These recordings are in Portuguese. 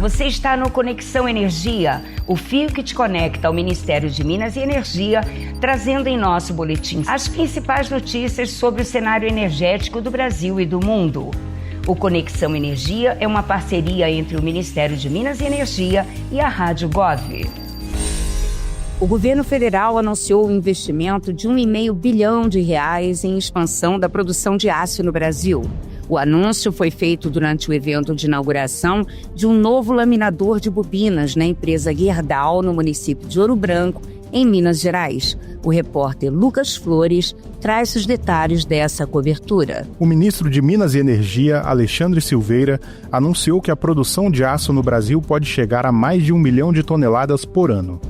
você está no Conexão Energia, o fio que te conecta ao Ministério de Minas e Energia, trazendo em nosso boletim as principais notícias sobre o cenário energético do Brasil e do mundo. O Conexão Energia é uma parceria entre o Ministério de Minas e Energia e a Rádio Gov. O governo federal anunciou o investimento de R$1,5 bilhão em expansão da produção de aço no Brasil. O anúncio foi feito durante o evento de inauguração de um novo laminador de bobinas na empresa Gerdau, no município de Ouro Branco, em Minas Gerais. O repórter Lucas Flores traz os detalhes dessa cobertura. O ministro de Minas e Energia, Alexandre Silveira, anunciou que a produção de aço no Brasil pode chegar a mais de 1 milhão de toneladas por ano.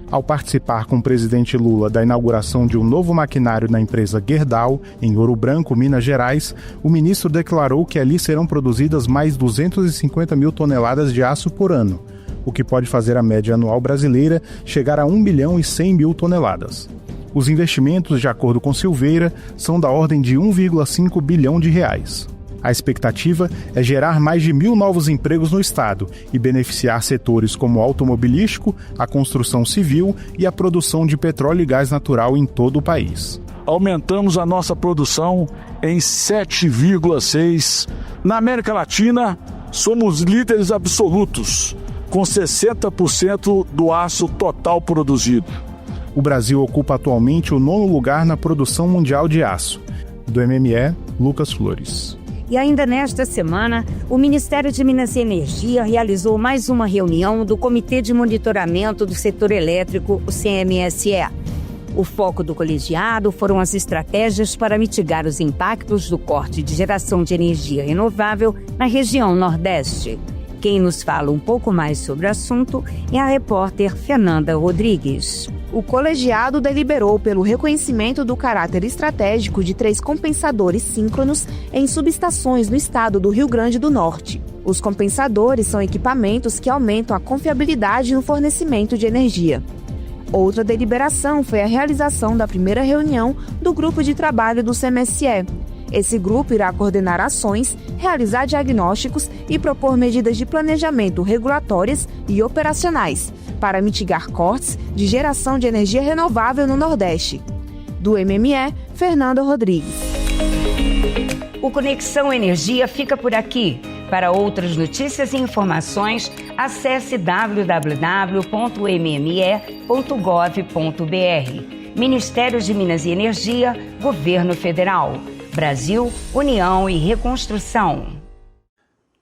Ao participar com o presidente Lula da inauguração de um novo maquinário na empresa Gerdau, em Ouro Branco, Minas Gerais, o ministro declarou que ali serão produzidas mais 250 mil toneladas de aço por ano, o que pode fazer a média anual brasileira chegar a 1 bilhão e 100 mil toneladas. Os investimentos, de acordo com Silveira, são da ordem de R$1,5 bilhão. A expectativa é gerar mais de 1.000 novos empregos no estado e beneficiar setores como o automobilístico, a construção civil e a produção de petróleo e gás natural em todo o país. Aumentamos a nossa produção em 7,6%. Na América Latina, somos líderes absolutos, com 60% do aço total produzido. O Brasil ocupa atualmente o 9º lugar na produção mundial de aço. Do MME, Lucas Flores. E ainda nesta semana, o Ministério de Minas e Energia realizou mais uma reunião do Comitê de Monitoramento do Setor Elétrico, o CMSE. O foco do colegiado foram as estratégias para mitigar os impactos do corte de geração de energia renovável na região Nordeste. Quem nos fala um pouco mais sobre o assunto é a repórter Fernanda Rodrigues. O colegiado deliberou pelo reconhecimento do caráter estratégico de 3 compensadores síncronos em subestações no estado do Rio Grande do Norte. Os compensadores são equipamentos que aumentam a confiabilidade no fornecimento de energia. Outra deliberação foi a realização da primeira reunião do grupo de trabalho do CMSE. Esse grupo irá coordenar ações, realizar diagnósticos e propor medidas de planejamento regulatórias e operacionais para mitigar cortes de geração de energia renovável no Nordeste. Do MME, Fernanda Rodrigues. O Conexão Energia fica por aqui. Para outras notícias e informações, acesse www.mme.gov.br. Ministério de Minas e Energia, Governo Federal. Brasil, União e Reconstrução.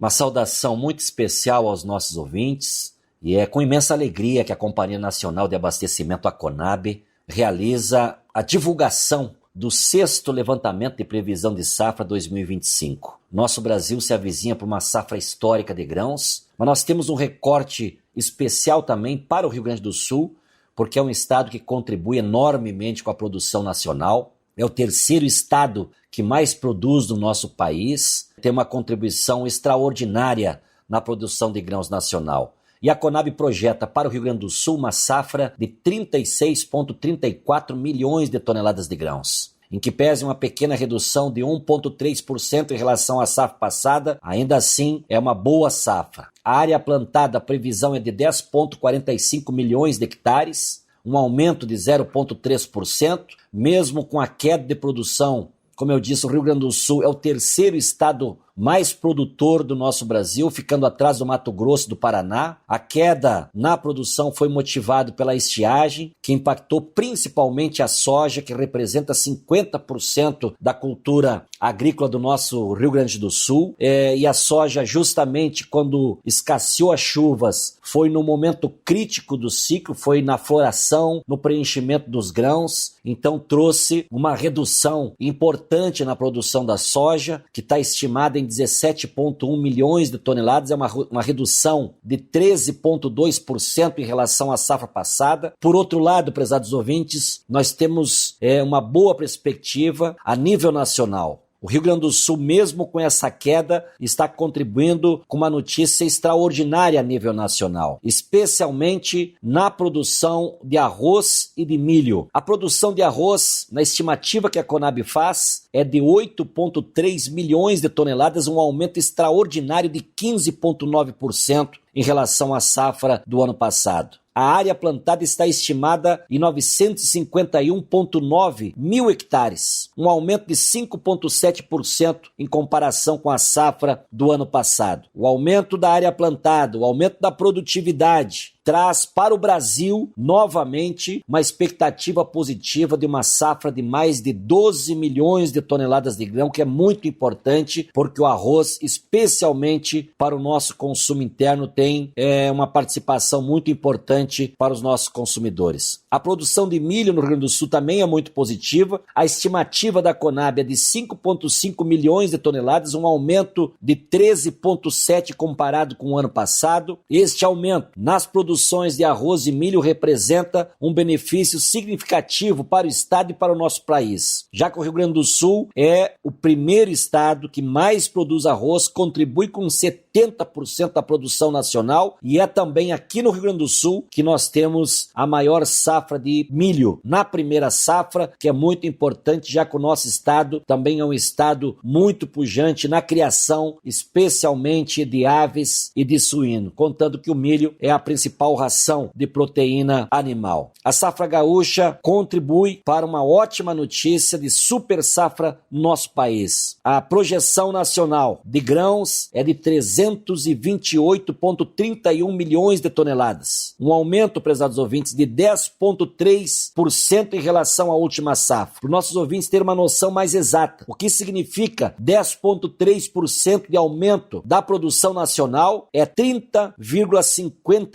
Uma saudação muito especial aos nossos ouvintes, e é com imensa alegria que a Companhia Nacional de Abastecimento, a CONAB, realiza a divulgação do 6º levantamento de previsão de safra 2025. Nosso Brasil se avizinha para uma safra histórica de grãos, mas nós temos um recorte especial também para o Rio Grande do Sul, porque é um estado que contribui enormemente com a produção nacional. É o 3º estado que mais produz no nosso país, tem uma contribuição extraordinária na produção de grãos nacional. E a Conab projeta para o Rio Grande do Sul uma safra de 36,34 milhões de toneladas de grãos. Em que pese uma pequena redução de 1,3% em relação à safra passada, ainda assim é uma boa safra. A área plantada, a previsão é de 10,45 milhões de hectares, um aumento de 0,3%, mesmo com a queda de produção. Como eu disse, o Rio Grande do Sul é o 3º estado mais produtor do nosso Brasil, ficando atrás do Mato Grosso e do Paraná. A queda na produção foi motivada pela estiagem, que impactou principalmente a soja, que representa 50% da cultura agrícola do nosso Rio Grande do Sul. E a soja, justamente quando escasseou as chuvas, foi no momento crítico do ciclo, foi na floração, no preenchimento dos grãos. Então trouxe uma redução importante na produção da soja, que está estimada em 17,1 milhões de toneladas, é uma redução de 13,2% em relação à safra passada. Por outro lado, prezados ouvintes, nós temos uma boa perspectiva a nível nacional. O Rio Grande do Sul, mesmo com essa queda, está contribuindo com uma notícia extraordinária a nível nacional, especialmente na produção de arroz e de milho. A produção de arroz, na estimativa que a Conab faz, é de 8,3 milhões de toneladas, um aumento extraordinário de 15,9% em relação à safra do ano passado. A área plantada está estimada em 951,9 mil hectares, um aumento de 5,7% em comparação com a safra do ano passado. O aumento da área plantada, o aumento da produtividade, traz para o Brasil, novamente, uma expectativa positiva de uma safra de mais de 12 milhões de toneladas de grão, que é muito importante, porque o arroz, especialmente para o nosso consumo interno, tem uma participação muito importante para os nossos consumidores. A produção de milho no Rio Grande do Sul também é muito positiva. A estimativa da Conab é de 5,5 milhões de toneladas, um aumento de 13,7% comparado com o ano passado. Este aumento nas produções de arroz e milho representa um benefício significativo para o estado e para o nosso país, já que o Rio Grande do Sul é o primeiro estado que mais produz arroz, contribui com 70% da produção nacional, e é também aqui no Rio Grande do Sul que nós temos a maior safra de milho na primeira safra, que é muito importante, já que o nosso estado também é um estado muito pujante na criação, especialmente de aves e de suíno, contando que o milho é a principal ração de proteína animal. A safra gaúcha contribui para uma ótima notícia de super safra no nosso país. A projeção nacional de grãos é de 328,31 milhões de toneladas. Um aumento, prezados ouvintes, de 10,3% em relação à última safra. Para os nossos ouvintes terem uma noção mais exata, o que significa 10,3% de aumento da produção nacional é 30,56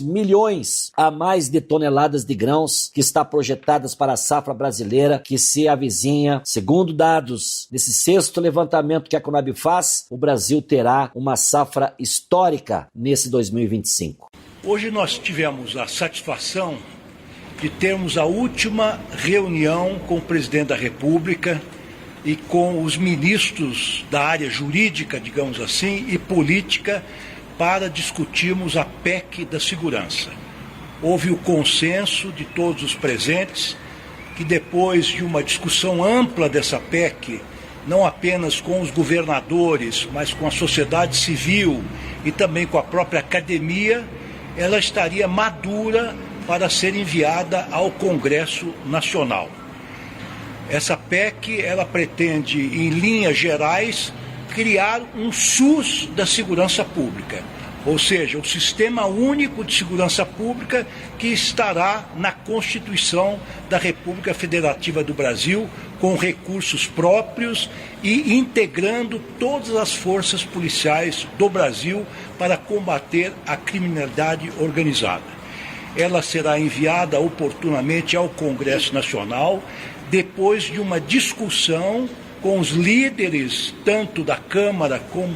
milhões a mais de toneladas de grãos que está projetadas para a safra brasileira, que se avizinha. Segundo dados desse sexto levantamento que a Conab faz, o Brasil terá uma safra histórica nesse 2025. Hoje nós tivemos a satisfação de termos a última reunião com o presidente da República e com os ministros da área jurídica, digamos assim, e política, para discutirmos a PEC da segurança. Houve o consenso de todos os presentes que, depois de uma discussão ampla dessa PEC, não apenas com os governadores, mas com a sociedade civil e também com a própria academia, ela estaria madura para ser enviada ao Congresso Nacional. Essa PEC, ela pretende, em linhas gerais, criar um SUS da segurança pública, ou seja, o Sistema Único de Segurança Pública, que estará na Constituição da República Federativa do Brasil, com recursos próprios e integrando todas as forças policiais do Brasil para combater a criminalidade organizada. Ela será enviada oportunamente ao Congresso Nacional, depois de uma discussão com os líderes tanto da Câmara como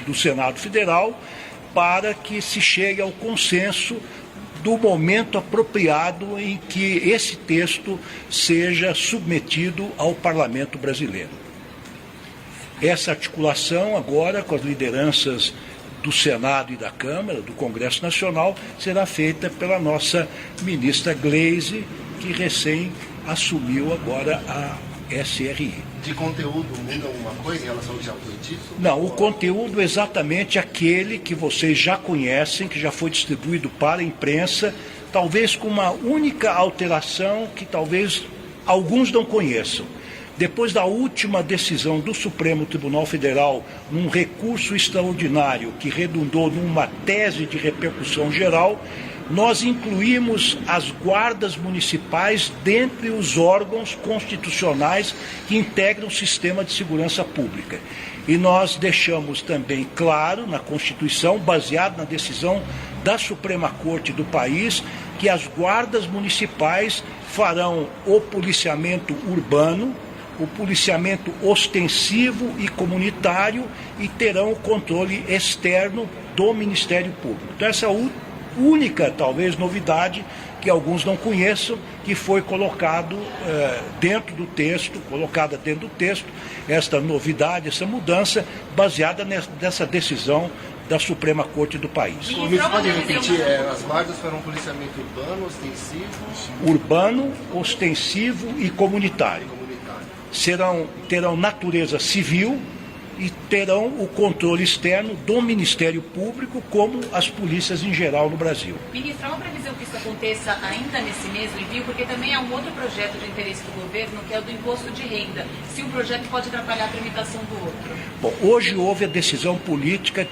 do Senado Federal, para que se chegue ao consenso do momento apropriado em que esse texto seja submetido ao Parlamento brasileiro. Essa articulação agora com as lideranças do Senado e da Câmara, do Congresso Nacional, será feita pela nossa ministra Gleisi, que recém assumiu agora a SRI. De conteúdo muda alguma coisa em relação ao que já foi dito? Não, o conteúdo é exatamente aquele que vocês já conhecem, que já foi distribuído para a imprensa, talvez com uma única alteração que talvez alguns não conheçam. Depois da última decisão do Supremo Tribunal Federal, num recurso extraordinário que redundou numa tese de repercussão geral, nós incluímos as guardas municipais dentre os órgãos constitucionais que integram o sistema de segurança pública. E nós deixamos também claro na Constituição, baseado na decisão da Suprema Corte do país, que as guardas municipais farão o policiamento urbano, o policiamento ostensivo e comunitário e terão o controle externo do Ministério Público. Então essa é a única, talvez, novidade que alguns não conheçam, que foi colocada dentro do texto, esta novidade, essa mudança, baseada nessa decisão da Suprema Corte do país. Você pode repetir, as guardas farão um policiamento urbano, ostensivo? Urbano, ostensivo e comunitário. Terão natureza civil e terão o controle externo do Ministério Público, como as polícias em geral no Brasil. Ministro, há uma previsão que isso aconteça ainda nesse mês do envio, porque também há um outro projeto de interesse do governo, que é o do imposto de renda. Se um projeto pode atrapalhar a tramitação do outro. Bom, hoje houve a decisão política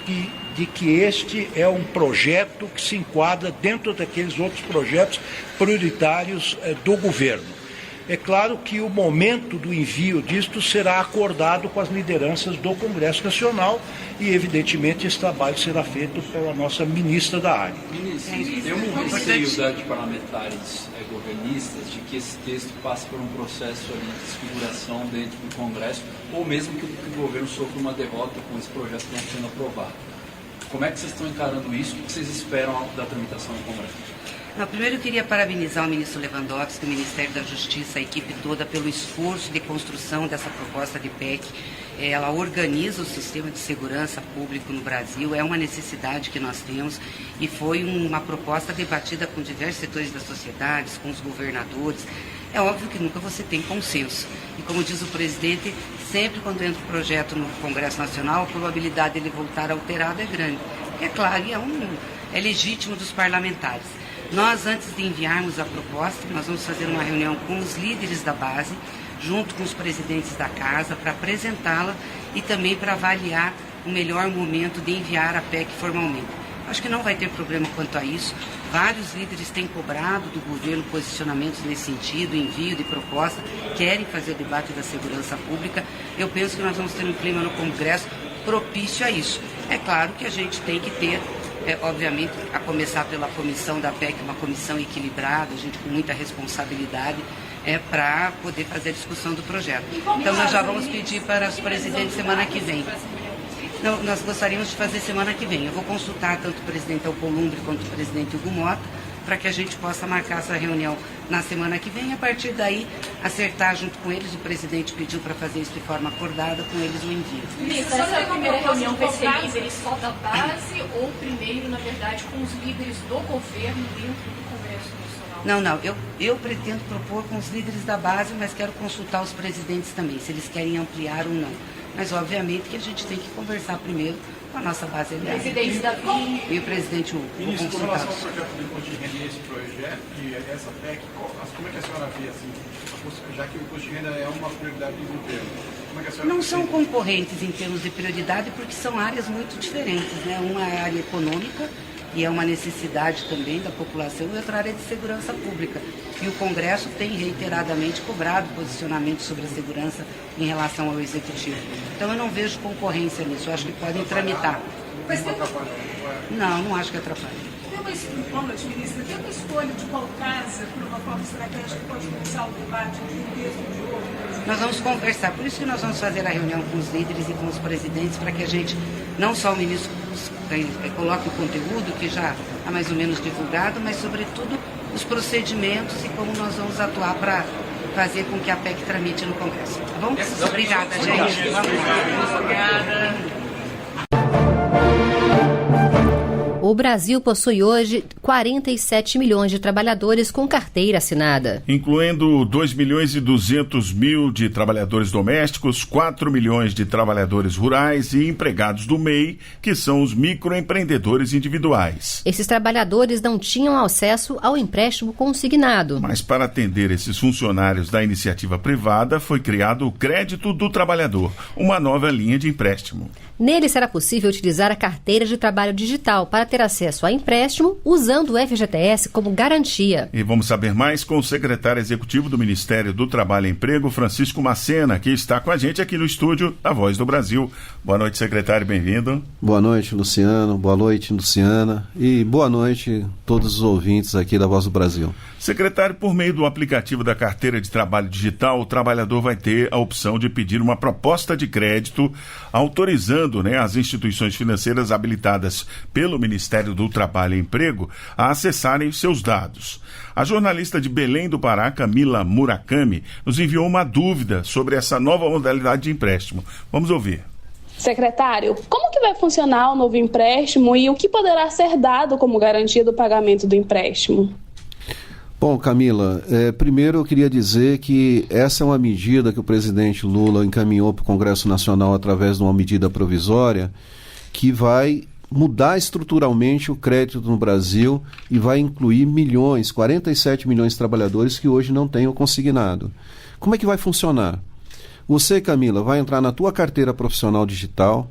de que este é um projeto que se enquadra dentro daqueles outros projetos prioritários do governo. É claro que o momento do envio disto será acordado com as lideranças do Congresso Nacional e, evidentemente, esse trabalho será feito pela nossa ministra da área. Ministro, tem um receio de parlamentares governistas de que esse texto passe por um processo de desfiguração dentro do Congresso, ou mesmo que o governo sofra uma derrota com esse projeto não sendo aprovado. Como é que vocês estão encarando isso? O que vocês esperam da tramitação do Congresso? Não, primeiro eu queria parabenizar o ministro Lewandowski, o Ministério da Justiça, a equipe toda, pelo esforço de construção dessa proposta de PEC. Ela organiza o sistema de segurança público no Brasil, é uma necessidade que nós temos e foi uma proposta debatida com diversos setores da sociedade, com os governadores. É óbvio que nunca você tem consenso. E como diz o presidente, sempre quando entra um projeto no Congresso Nacional, a probabilidade dele voltar alterado é grande. É claro, é legítimo dos parlamentares. Nós, antes de enviarmos a proposta, nós vamos fazer uma reunião com os líderes da base, junto com os presidentes da casa, para apresentá-la e também para avaliar o melhor momento de enviar a PEC formalmente. Acho que não vai ter problema quanto a isso. Vários líderes têm cobrado do governo posicionamentos nesse sentido, envio de proposta, querem fazer o debate da segurança pública. Eu penso que nós vamos ter um clima no Congresso propício a isso. É claro que a gente tem que ter, obviamente, a começar pela comissão da PEC, uma comissão equilibrada, a gente com muita responsabilidade, para poder fazer a discussão do projeto. Então nós já vamos pedir para os presidentes semana que vem. Não, nós gostaríamos de fazer semana que vem. Eu vou consultar tanto o presidente Alcolumbre quanto o presidente Hugo Mota, para que a gente possa marcar essa reunião na semana que vem e, a partir daí, acertar junto com eles. O presidente pediu para fazer isso de forma acordada, com eles o envio. Ministro, essa é a primeira reunião com os líderes só da base ou primeiro, na verdade, com os líderes do governo dentro do Congresso Nacional? Não, eu pretendo propor com os líderes da base, mas quero consultar os presidentes também, se eles querem ampliar ou não. Mas, obviamente, que a gente tem que conversar primeiro com a nossa base aliada. Presidente Davi e o presidente Hugo. Ministro, com relação ao projeto do imposto de renda e esse projeto, e essa PEC, como é que a senhora vê, assim, já que o imposto de renda é uma prioridade do governo? Como é que a senhora não são concorrentes em termos de prioridade, porque são áreas muito diferentes, né? Uma é a área econômica, e é uma necessidade também da população, e outra área de segurança pública. E o Congresso tem reiteradamente cobrado posicionamento sobre a segurança em relação ao Executivo. Então eu não vejo concorrência nisso, eu acho que podem tramitar. Mas não atrapalha? Não acho que atrapalha. Boa noite, ministra. Tem uma escolha de qual casa, por uma forma estratégica, que pode começar o debate de texto de hoje? Nós vamos conversar, por isso que nós vamos fazer a reunião com os líderes e com os presidentes, para que a gente, não só o ministro coloque o conteúdo, que já está mais ou menos divulgado, mas, sobretudo, os procedimentos e como nós vamos atuar para fazer com que a PEC tramite no Congresso. Tá bom? Obrigada, gente. Obrigada. O Brasil possui hoje 47 milhões de trabalhadores com carteira assinada. Incluindo 2 milhões e 200 mil de trabalhadores domésticos, 4 milhões de trabalhadores rurais e empregados do MEI, que são os microempreendedores individuais. Esses trabalhadores não tinham acesso ao empréstimo consignado. Mas para atender esses funcionários da iniciativa privada, foi criado o Crédito do Trabalhador, uma nova linha de empréstimo. Nele será possível utilizar a carteira de trabalho digital para ter acesso a empréstimo usando o FGTS como garantia. E vamos saber mais com o secretário executivo do Ministério do Trabalho e Emprego, Francisco Macena, que está com a gente aqui no estúdio da Voz do Brasil. Boa noite, secretário, bem-vindo. Boa noite, Luciano. Boa noite, Luciana. E boa noite a todos os ouvintes aqui da Voz do Brasil. Secretário, por meio do aplicativo da Carteira de Trabalho Digital, o trabalhador vai ter a opção de pedir uma proposta de crédito, autorizando as instituições financeiras habilitadas pelo Ministério do Trabalho e Emprego a acessarem seus dados. A jornalista de Belém do Pará, Camila Murakami, nos enviou uma dúvida sobre essa nova modalidade de empréstimo. Vamos ouvir. Secretário, como que vai funcionar o novo empréstimo e o que poderá ser dado como garantia do pagamento do empréstimo? Bom, Camila, primeiro eu queria dizer que essa é uma medida que o presidente Lula encaminhou para o Congresso Nacional através de uma medida provisória que vai mudar estruturalmente o crédito no Brasil e vai incluir 47 milhões de trabalhadores que hoje não têm o consignado. Como é que vai funcionar? Você, Camila, vai entrar na tua carteira profissional digital,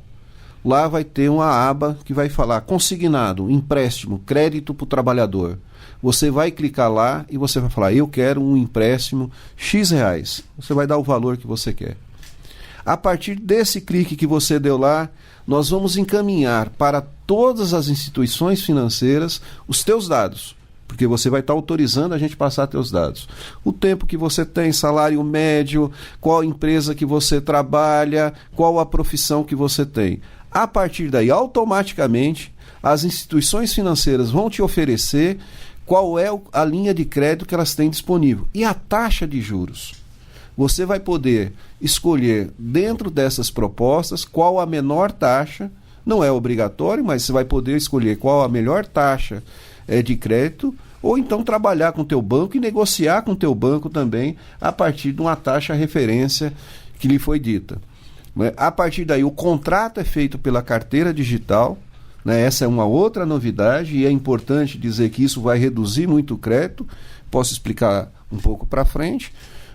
lá vai ter uma aba que vai falar consignado, empréstimo, crédito para o trabalhador. Você vai clicar lá e você vai falar, eu quero um empréstimo X reais. Você vai dar o valor que você quer. A partir desse clique que você deu lá, nós vamos encaminhar para todas as instituições financeiras os teus dados, porque você vai estar autorizando a gente passar teus dados. O tempo que você tem, salário médio, qual empresa que você trabalha, qual a profissão que você tem. A partir daí, automaticamente, as instituições financeiras vão te oferecer qual é a linha de crédito que elas têm disponível. E a taxa de juros. Você vai poder escolher dentro dessas propostas qual a menor taxa, não é obrigatório, mas você vai poder escolher qual a melhor taxa de crédito, ou então trabalhar com o teu banco e negociar com o teu banco também a partir de uma taxa referência que lhe foi dita. A partir daí, o contrato é feito pela carteira digital, né? Essa é uma outra novidade e é importante dizer que isso vai reduzir muito o crédito, posso explicar um pouco para frente,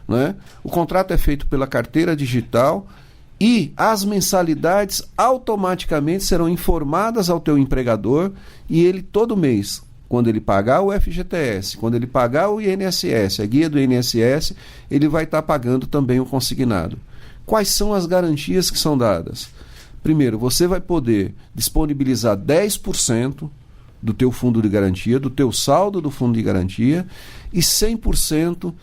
né? O contrato é feito pela carteira digital e as mensalidades automaticamente serão informadas ao teu empregador e ele todo mês, quando ele pagar o FGTS, quando ele pagar o INSS, a guia do INSS, ele vai estar pagando também o consignado. Quais são as garantias que são dadas? Primeiro, você vai poder disponibilizar 10% do teu fundo de garantia, do teu saldo do fundo de garantia e 100%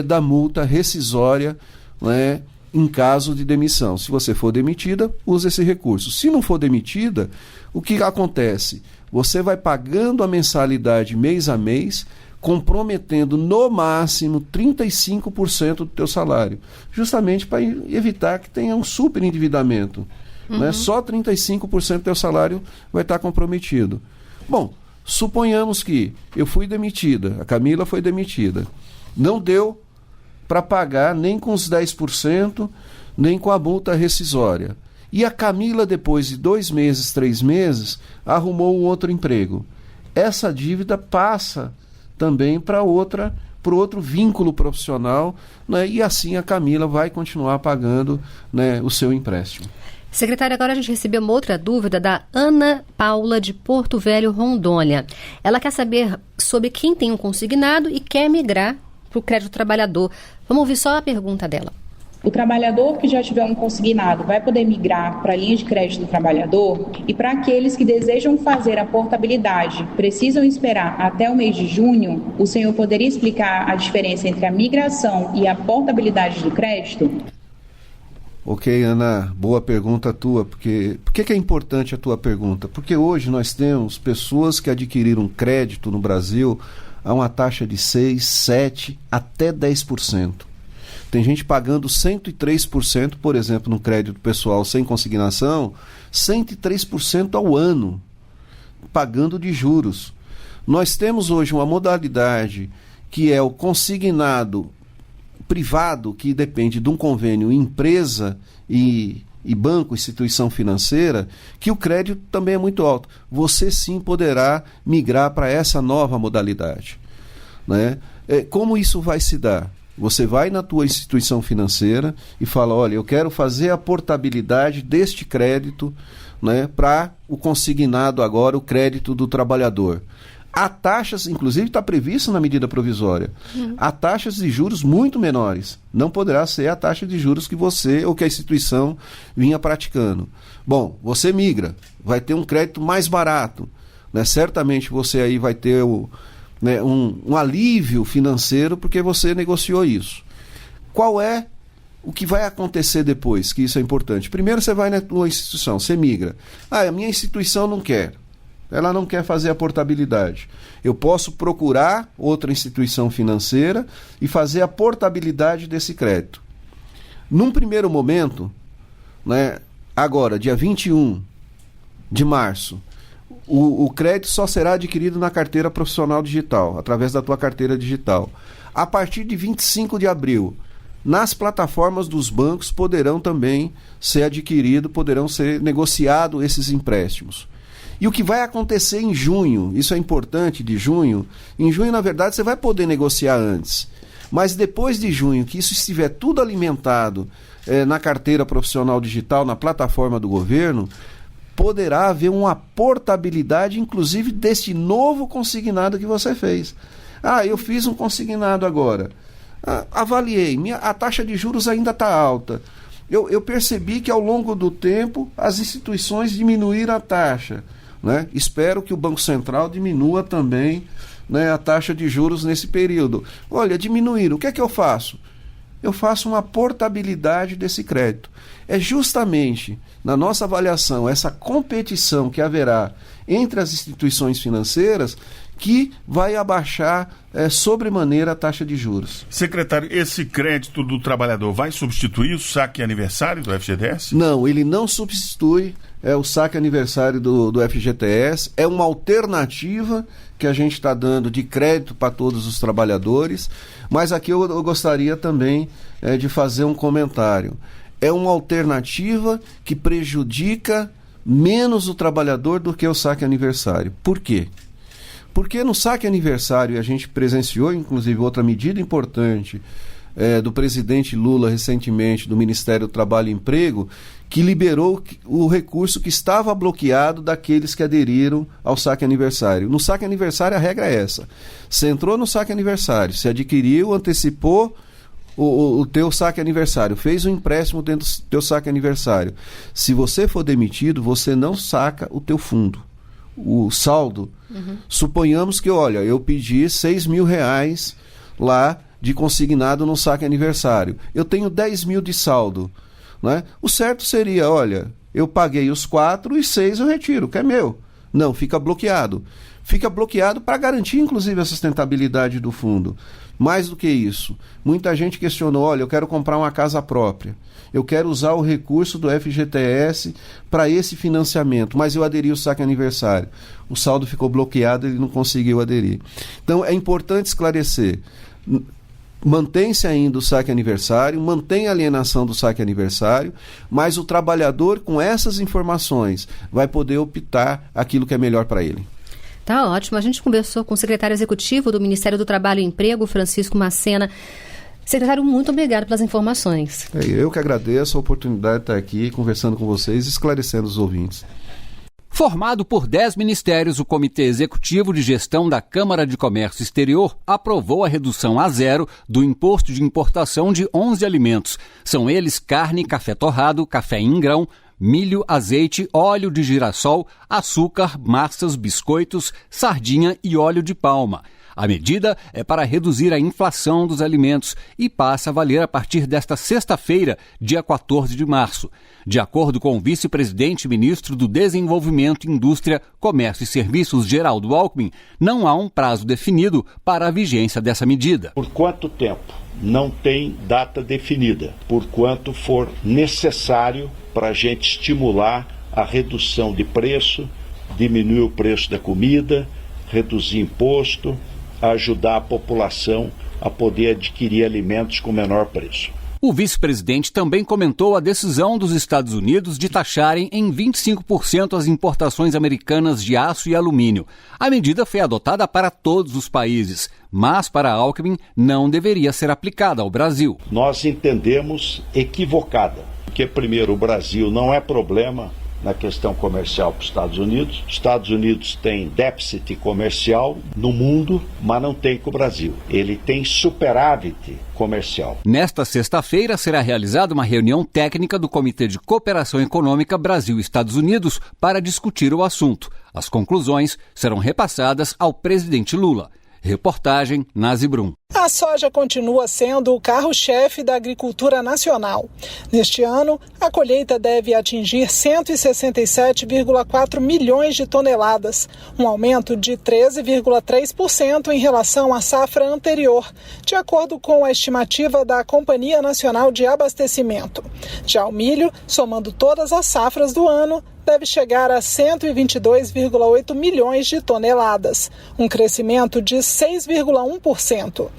da multa rescisória, né, em caso de demissão. Se você for demitida, use esse recurso. Se não for demitida, o que acontece? Você vai pagando a mensalidade mês a mês, comprometendo no máximo 35% do teu salário, justamente para evitar que tenha um superendividamento. Né? Só 35% do teu salário vai estar comprometido. Bom, suponhamos que eu fui demitida, a Camila foi demitida. Não deu para pagar nem com os 10%, nem com a multa rescisória. E a Camila, depois de 2 meses, 3 meses, arrumou um outro emprego. Essa dívida passa também para outro vínculo profissional, né? E assim a Camila vai continuar pagando, né, o seu empréstimo. Secretária, agora a gente recebeu uma outra dúvida da Ana Paula de Porto Velho, Rondônia. Ela quer saber sobre quem tem um consignado e quer migrar para o crédito trabalhador. Vamos ouvir só a pergunta dela. O trabalhador que já tiver um consignado vai poder migrar para a linha de crédito do trabalhador? E para aqueles que desejam fazer a portabilidade, precisam esperar até o mês de junho? O senhor poderia explicar a diferença entre a migração e a portabilidade do crédito? Ok, Ana, boa pergunta tua. Por que é importante a tua pergunta? Porque hoje nós temos pessoas que adquiriram crédito no Brasil a uma taxa de 6%, 7%, até 10%. Tem gente pagando 103%, por exemplo, no crédito pessoal sem consignação, 103% ao ano, pagando de juros. Nós temos hoje uma modalidade que é o consignado privado, que depende de um convênio empresa e banco, instituição financeira, que o crédito também é muito alto. Você sim poderá migrar para essa nova modalidade. Né? Como isso vai se dar? Você vai na tua instituição financeira e fala, olha, eu quero fazer a portabilidade deste crédito, né, para o consignado agora, o crédito do trabalhador. Há taxas, inclusive está previsto na medida provisória, há taxas de juros muito menores. Não poderá ser a taxa de juros que você ou que a instituição vinha praticando. Bom, você migra, vai ter um crédito mais barato. Né? Certamente você aí vai ter um alívio financeiro porque você negociou isso. Qual é o que vai acontecer depois? Que isso é importante. Primeiro você vai na tua instituição, você migra. A minha instituição não quer. Ela não quer fazer a portabilidade. Eu posso procurar outra instituição financeira e fazer a portabilidade desse crédito. Num primeiro momento, né, agora, dia 21 de março, O crédito só será adquirido na carteira profissional digital, através da tua carteira digital. A partir de 25 de abril, nas plataformas dos bancos poderão também ser adquiridos, poderão ser negociados esses empréstimos. E o que vai acontecer em junho, isso é importante, de junho, em junho, na verdade, você vai poder negociar antes. Mas depois de junho, que isso estiver tudo alimentado na carteira profissional digital, na plataforma do governo, poderá haver uma portabilidade, inclusive, deste novo consignado que você fez. Eu fiz um consignado agora. Avaliei, a taxa de juros ainda está alta. Eu percebi que ao longo do tempo as instituições diminuíram a taxa. Né? Espero que o Banco Central diminua também, né, a taxa de juros nesse período. Olha, diminuíram. O que é que eu faço? Eu faço uma portabilidade desse crédito. É justamente, na nossa avaliação, essa competição que haverá entre as instituições financeiras que vai abaixar sobremaneira a taxa de juros. Secretário, esse crédito do trabalhador vai substituir o saque aniversário do FGTS? Não, ele não substitui o saque aniversário do FGTS. É uma alternativa que a gente está dando de crédito para todos os trabalhadores, mas aqui eu gostaria também de fazer um comentário. É uma alternativa que prejudica menos o trabalhador do que o saque aniversário. Por quê? Porque no saque aniversário, a gente presenciou, inclusive, outra medida importante do presidente Lula recentemente, do Ministério do Trabalho e Emprego, que liberou o recurso que estava bloqueado daqueles que aderiram ao saque aniversário. No saque aniversário, a regra é essa. Você entrou no saque aniversário, você adquiriu, antecipou o teu saque aniversário, fez um empréstimo dentro do teu saque aniversário. Se você for demitido, você não saca o teu fundo, o saldo. Suponhamos que, olha, eu pedi R$6.000 lá de consignado no saque aniversário. Eu tenho 10 mil de saldo. Né? O certo seria, olha, eu paguei os 4 e 6 eu retiro, que é meu. Não, fica bloqueado. Fica bloqueado para garantir, inclusive, a sustentabilidade do fundo. Mais do que isso, muita gente questionou, olha, eu quero comprar uma casa própria. Eu quero usar o recurso do FGTS para esse financiamento, mas eu aderi ao saque aniversário. O saldo ficou bloqueado, ele não conseguiu aderir. Então, é importante esclarecer. Mantém-se ainda o saque aniversário, mantém a alienação do saque aniversário, mas o trabalhador, com essas informações, vai poder optar aquilo que é melhor para ele. Tá ótimo. A gente conversou com o secretário executivo do Ministério do Trabalho e Emprego, Francisco Macena. Secretário, muito obrigado pelas informações. Eu que agradeço a oportunidade de estar aqui conversando com vocês, esclarecendo os ouvintes. Formado por 10 ministérios, o Comitê Executivo de Gestão da Câmara de Comércio Exterior aprovou a redução a zero do imposto de importação de 11 alimentos. São eles carne, café torrado, café em grão, milho, azeite, óleo de girassol, açúcar, massas, biscoitos, sardinha e óleo de palma. A medida é para reduzir a inflação dos alimentos e passa a valer a partir desta sexta-feira, dia 14 de março. De acordo com o vice-presidente e ministro do Desenvolvimento, Indústria, Comércio e Serviços, Geraldo Alckmin, não há um prazo definido para a vigência dessa medida. Por quanto tempo? Não tem data definida. Por quanto for necessário para a gente estimular a redução de preço, diminuir o preço da comida, reduzir imposto, ajudar a população a poder adquirir alimentos com menor preço. O vice-presidente também comentou a decisão dos Estados Unidos de taxarem em 25% as importações americanas de aço e alumínio. A medida foi adotada para todos os países, mas para Alckmin não deveria ser aplicada ao Brasil. Nós entendemos equivocada, porque primeiro o Brasil não é problema na questão comercial para os Estados Unidos. Os Estados Unidos têm déficit comercial no mundo, mas não tem com o Brasil. Ele tem superávit comercial. Nesta sexta-feira será realizada uma reunião técnica do Comitê de Cooperação Econômica Brasil-Estados Unidos para discutir o assunto. As conclusões serão repassadas ao presidente Lula. Reportagem Nazi Brum. A soja continua sendo o carro-chefe da agricultura nacional. Neste ano, a colheita deve atingir 167,4 milhões de toneladas, um aumento de 13,3% em relação à safra anterior, de acordo com a estimativa da Companhia Nacional de Abastecimento. Já o milho, somando todas as safras do ano, deve chegar a 122,8 milhões de toneladas, um crescimento de 6,1%.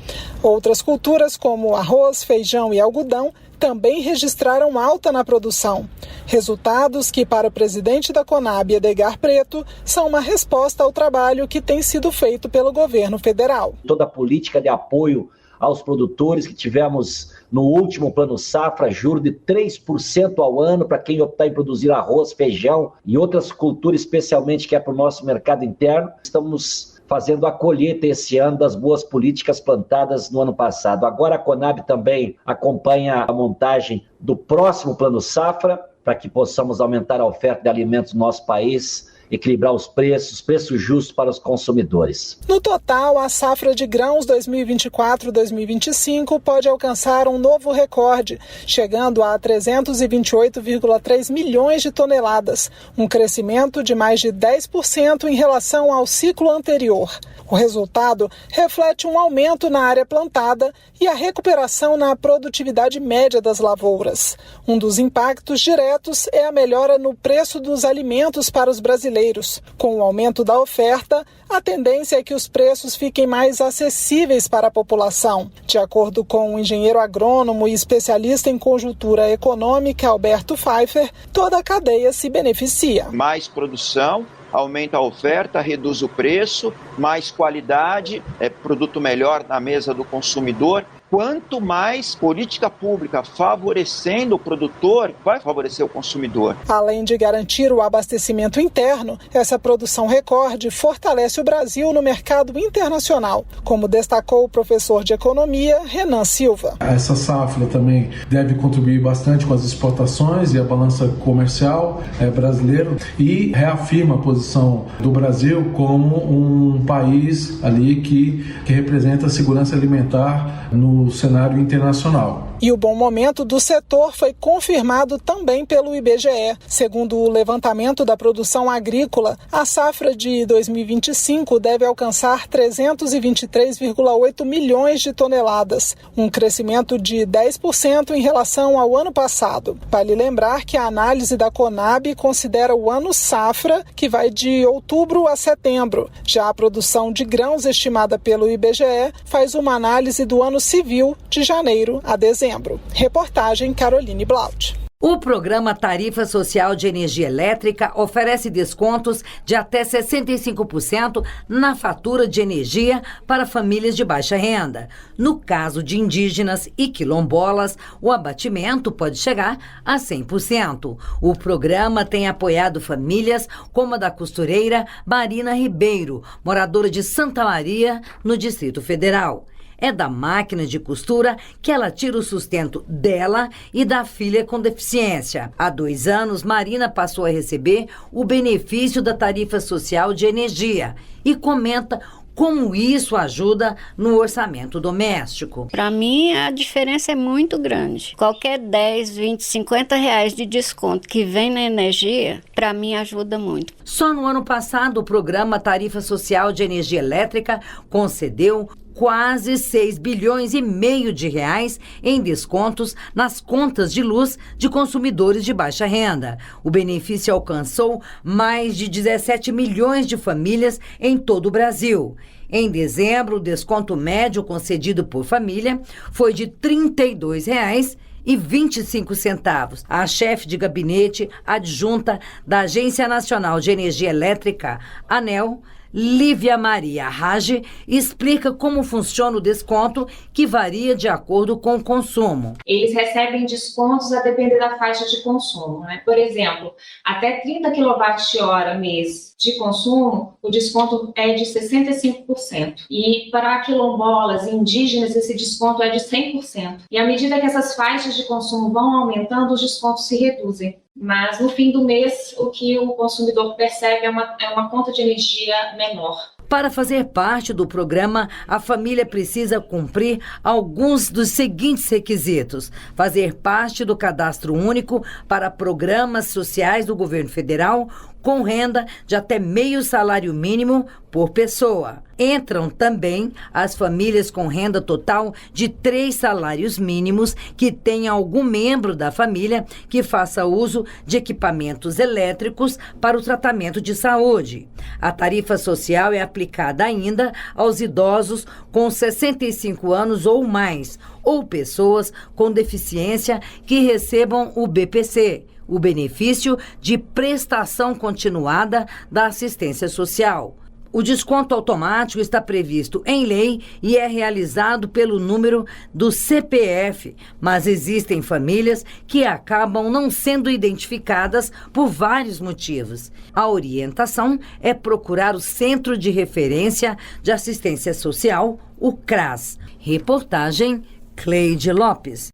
Outras culturas, como arroz, feijão e algodão, também registraram alta na produção. Resultados que, para o presidente da Conab, Edgar Preto, são uma resposta ao trabalho que tem sido feito pelo governo federal. Toda a política de apoio aos produtores que tivemos no último Plano Safra, juro de 3% ao ano para quem optar em produzir arroz, feijão e outras culturas, especialmente que é para o nosso mercado interno. Estamos fazendo a colheita esse ano das boas políticas plantadas no ano passado. Agora a Conab também acompanha a montagem do próximo Plano Safra, para que possamos aumentar a oferta de alimentos no nosso país, equilibrar os preços justos para os consumidores. No total, a safra de grãos 2024-2025 pode alcançar um novo recorde, chegando a 328,3 milhões de toneladas, um crescimento de mais de 10% em relação ao ciclo anterior. O resultado reflete um aumento na área plantada e a recuperação na produtividade média das lavouras. Um dos impactos diretos é a melhora no preço dos alimentos para os brasileiros. Com o aumento da oferta, a tendência é que os preços fiquem mais acessíveis para a população. De acordo com o engenheiro agrônomo e especialista em conjuntura econômica, Alberto Pfeiffer, toda a cadeia se beneficia. Mais produção, aumenta a oferta, reduz o preço, mais qualidade, produto melhor na mesa do consumidor. Quanto mais política pública favorecendo o produtor, vai favorecer o consumidor. Além de garantir o abastecimento interno, essa produção recorde fortalece o Brasil no mercado internacional, como destacou o professor de economia Renan Silva. Essa safra também deve contribuir bastante com as exportações e a balança comercial brasileira e reafirma a posição do Brasil como um país ali que representa a segurança alimentar no cenário internacional. E o bom momento do setor foi confirmado também pelo IBGE. Segundo o levantamento da produção agrícola, a safra de 2025 deve alcançar 323,8 milhões de toneladas, um crescimento de 10% em relação ao ano passado. Vale lembrar que a análise da Conab considera o ano safra, que vai de outubro a setembro. Já a produção de grãos estimada pelo IBGE faz uma análise do ano civil, de janeiro a dezembro. Reportagem Caroline Blaut. O programa Tarifa Social de Energia Elétrica oferece descontos de até 65% na fatura de energia para famílias de baixa renda. No caso de indígenas e quilombolas, o abatimento pode chegar a 100%. O programa tem apoiado famílias como a da costureira Marina Ribeiro, moradora de Santa Maria, no Distrito Federal. É da máquina de costura que ela tira o sustento dela e da filha com deficiência. Há 2 anos, Marina passou a receber o benefício da tarifa social de energia e comenta como isso ajuda no orçamento doméstico. Para mim, a diferença é muito grande. Qualquer 10, 20, 50 reais de desconto que vem na energia, para mim ajuda muito. Só no ano passado, o programa Tarifa Social de Energia Elétrica concedeu quase 6 bilhões e meio de reais em descontos nas contas de luz de consumidores de baixa renda. O benefício alcançou mais de 17 milhões de famílias em todo o Brasil. Em dezembro, o desconto médio concedido por família foi de R$ 32,25. A chefe de gabinete adjunta da Agência Nacional de Energia Elétrica, ANEEL, Lívia Maria Rage, explica como funciona o desconto, que varia de acordo com o consumo. Eles recebem descontos a depender da faixa de consumo, né? Por exemplo, até 30 kWh mês de consumo, o desconto é de 65%. E para quilombolas e indígenas, esse desconto é de 100%. E à medida que essas faixas de consumo vão aumentando, os descontos se reduzem. Mas no fim do mês, o que o consumidor percebe é uma conta de energia menor. Para fazer parte do programa, a família precisa cumprir alguns dos seguintes requisitos: fazer parte do Cadastro Único para programas sociais do governo federal com renda de até meio salário mínimo por pessoa. Entram também as famílias com renda total de 3 salários mínimos que tenha algum membro da família que faça uso de equipamentos elétricos para o tratamento de saúde. A tarifa social é aplicada ainda aos idosos com 65 anos ou mais, ou pessoas com deficiência que recebam o BPC, o benefício de prestação continuada da assistência social. O desconto automático está previsto em lei e é realizado pelo número do CPF, mas existem famílias que acabam não sendo identificadas por vários motivos. A orientação é procurar o Centro de Referência de Assistência Social, o CRAS. Reportagem Cleide Lopes.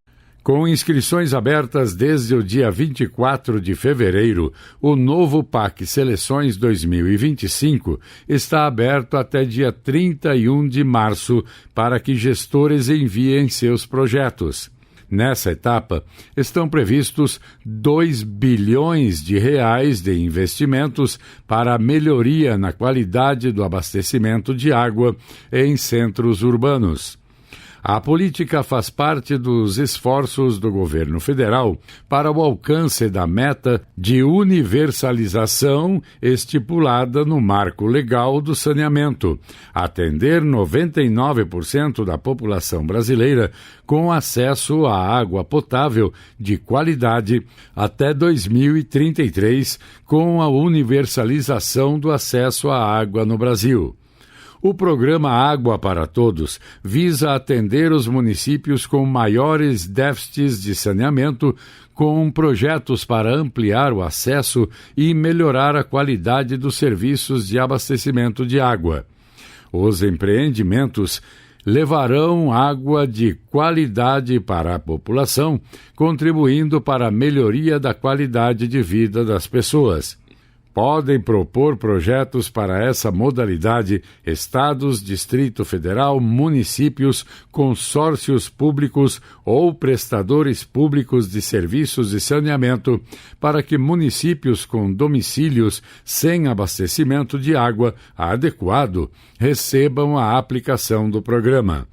Com inscrições abertas desde o dia 24 de fevereiro, o novo PAC Seleções 2025 está aberto até dia 31 de março para que gestores enviem seus projetos. Nessa etapa, estão previstos 2 bilhões de reais de investimentos para a melhoria na qualidade do abastecimento de água em centros urbanos. A política faz parte dos esforços do governo federal para o alcance da meta de universalização estipulada no Marco Legal do Saneamento, atender 99% da população brasileira com acesso à água potável de qualidade até 2033, com a universalização do acesso à água no Brasil. O programa Água para Todos visa atender os municípios com maiores déficits de saneamento, com projetos para ampliar o acesso e melhorar a qualidade dos serviços de abastecimento de água. Os empreendimentos levarão água de qualidade para a população, contribuindo para a melhoria da qualidade de vida das pessoas. Podem propor projetos para essa modalidade estados, Distrito Federal, municípios, consórcios públicos ou prestadores públicos de serviços de saneamento para que municípios com domicílios sem abastecimento de água adequado recebam a aplicação do programa.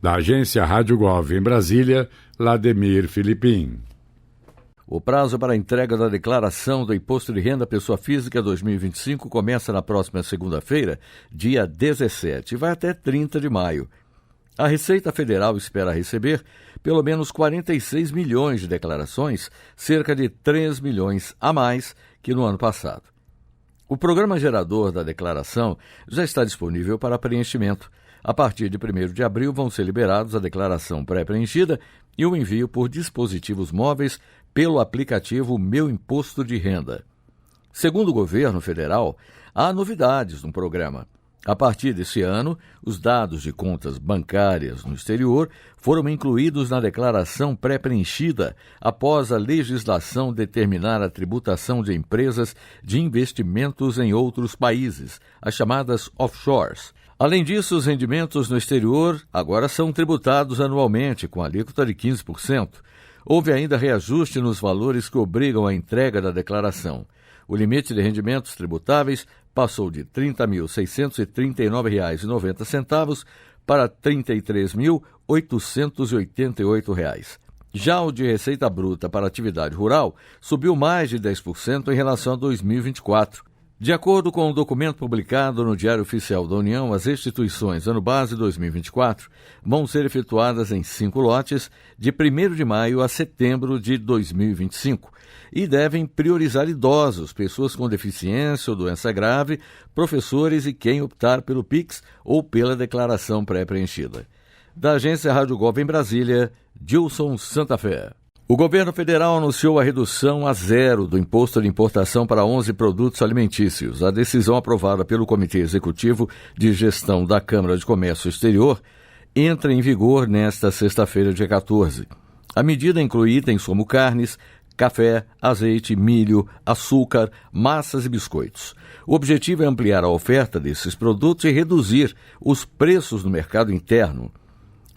Da agência Rádio Gov em Brasília, Lademir Filipim. O prazo para a entrega da declaração do Imposto de Renda Pessoa Física 2025 começa na próxima segunda-feira, dia 17, e vai até 30 de maio. A Receita Federal espera receber pelo menos 46 milhões de declarações, cerca de 3 milhões a mais que no ano passado. O programa gerador da declaração já está disponível para preenchimento. A partir de 1º de abril vão ser liberados a declaração pré-preenchida e o envio por dispositivos móveis pelo aplicativo Meu Imposto de Renda. Segundo o governo federal, há novidades no programa. A partir desse ano, os dados de contas bancárias no exterior foram incluídos na declaração pré-preenchida após a legislação determinar a tributação de empresas de investimentos em outros países, as chamadas offshores. Além disso, os rendimentos no exterior agora são tributados anualmente, com alíquota de 15%. Houve ainda reajuste nos valores que obrigam a entrega da declaração. O limite de rendimentos tributáveis passou de R$ 30.639,90 para R$ 33.888. Já o de receita bruta para atividade rural subiu mais de 10% em relação a 2024. De acordo com o documento publicado no Diário Oficial da União, as restituições ano base 2024 vão ser efetuadas em 5 lotes de 1º de maio a setembro de 2025 e devem priorizar idosos, pessoas com deficiência ou doença grave, professores e quem optar pelo PIX ou pela declaração pré-preenchida. Da agência Rádio Gov em Brasília, Gilson Santa Fé. O governo federal anunciou a redução a 0 do imposto de importação para 11 produtos alimentícios. A decisão aprovada pelo Comitê Executivo de Gestão da Câmara de Comércio Exterior entra em vigor nesta sexta-feira, dia 14. A medida inclui itens como carnes, café, azeite, milho, açúcar, massas e biscoitos. O objetivo é ampliar a oferta desses produtos e reduzir os preços no mercado interno.